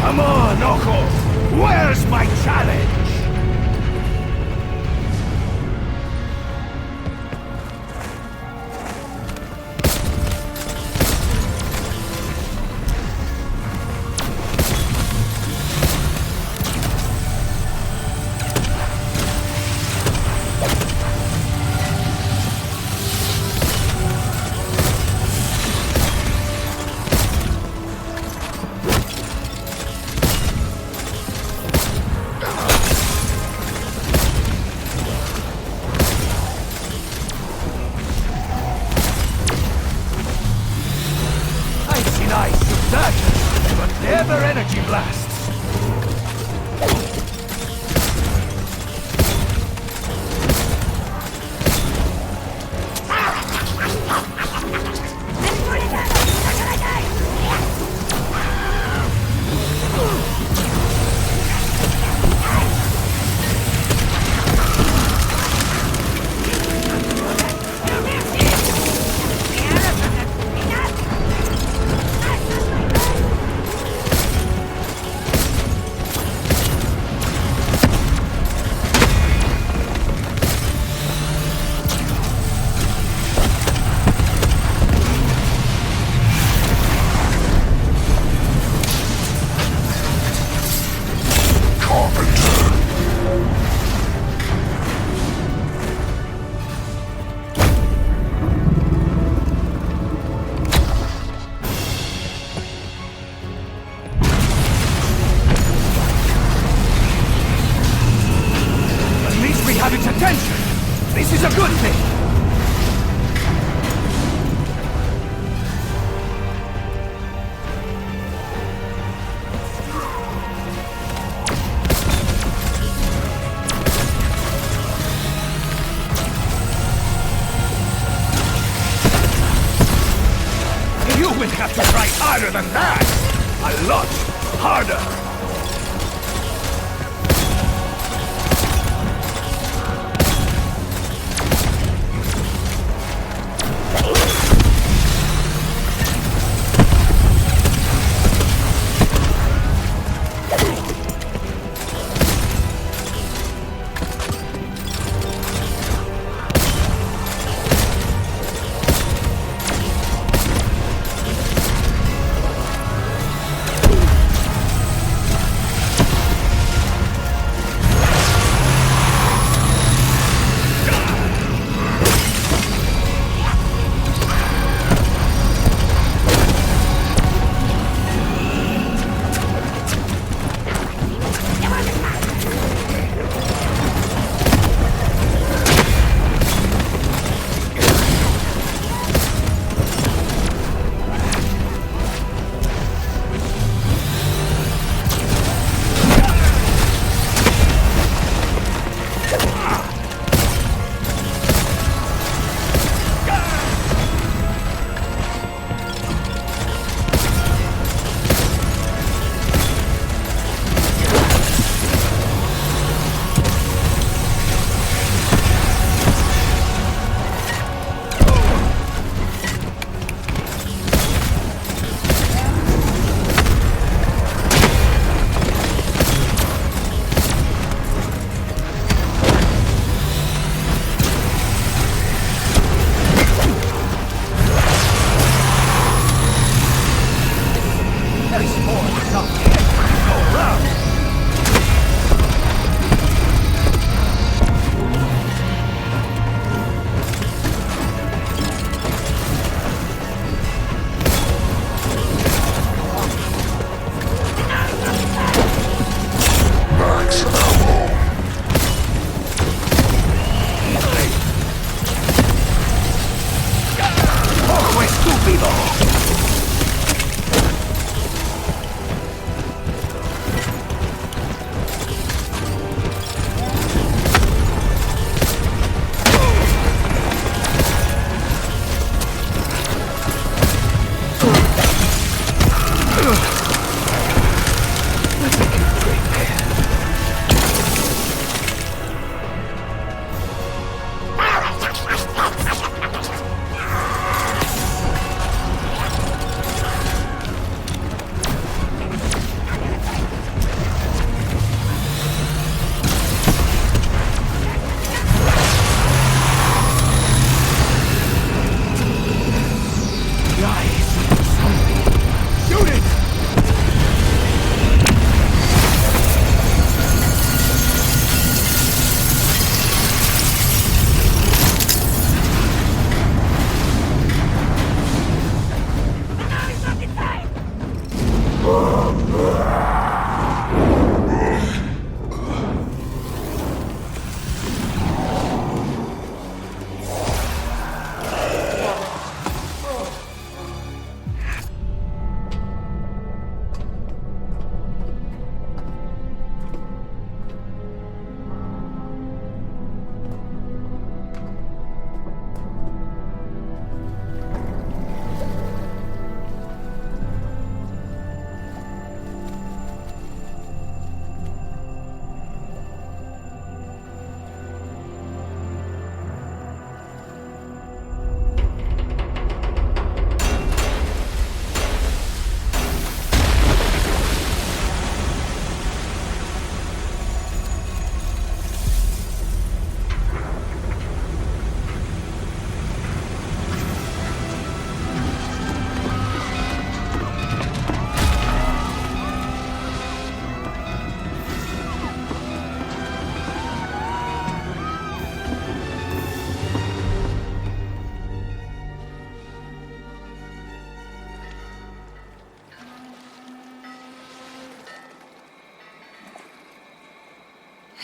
Come on, Ojo! Where's my challenge? Never energy blasts! Have its attention! This is a good thing! You will have to try harder than that! A lot harder!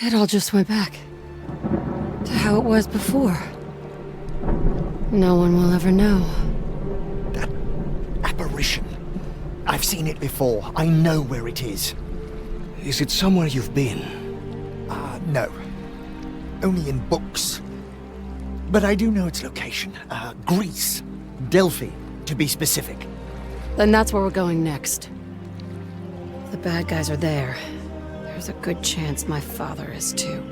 It all just went back to how it was before. No one will ever know. That apparition. I've seen it before. I know where it is. Is it somewhere you've been? No. Only in books. But I do know its location. Greece. Delphi, to be specific. Then that's where we're going next. The bad guys are there. There's a good chance my father is too.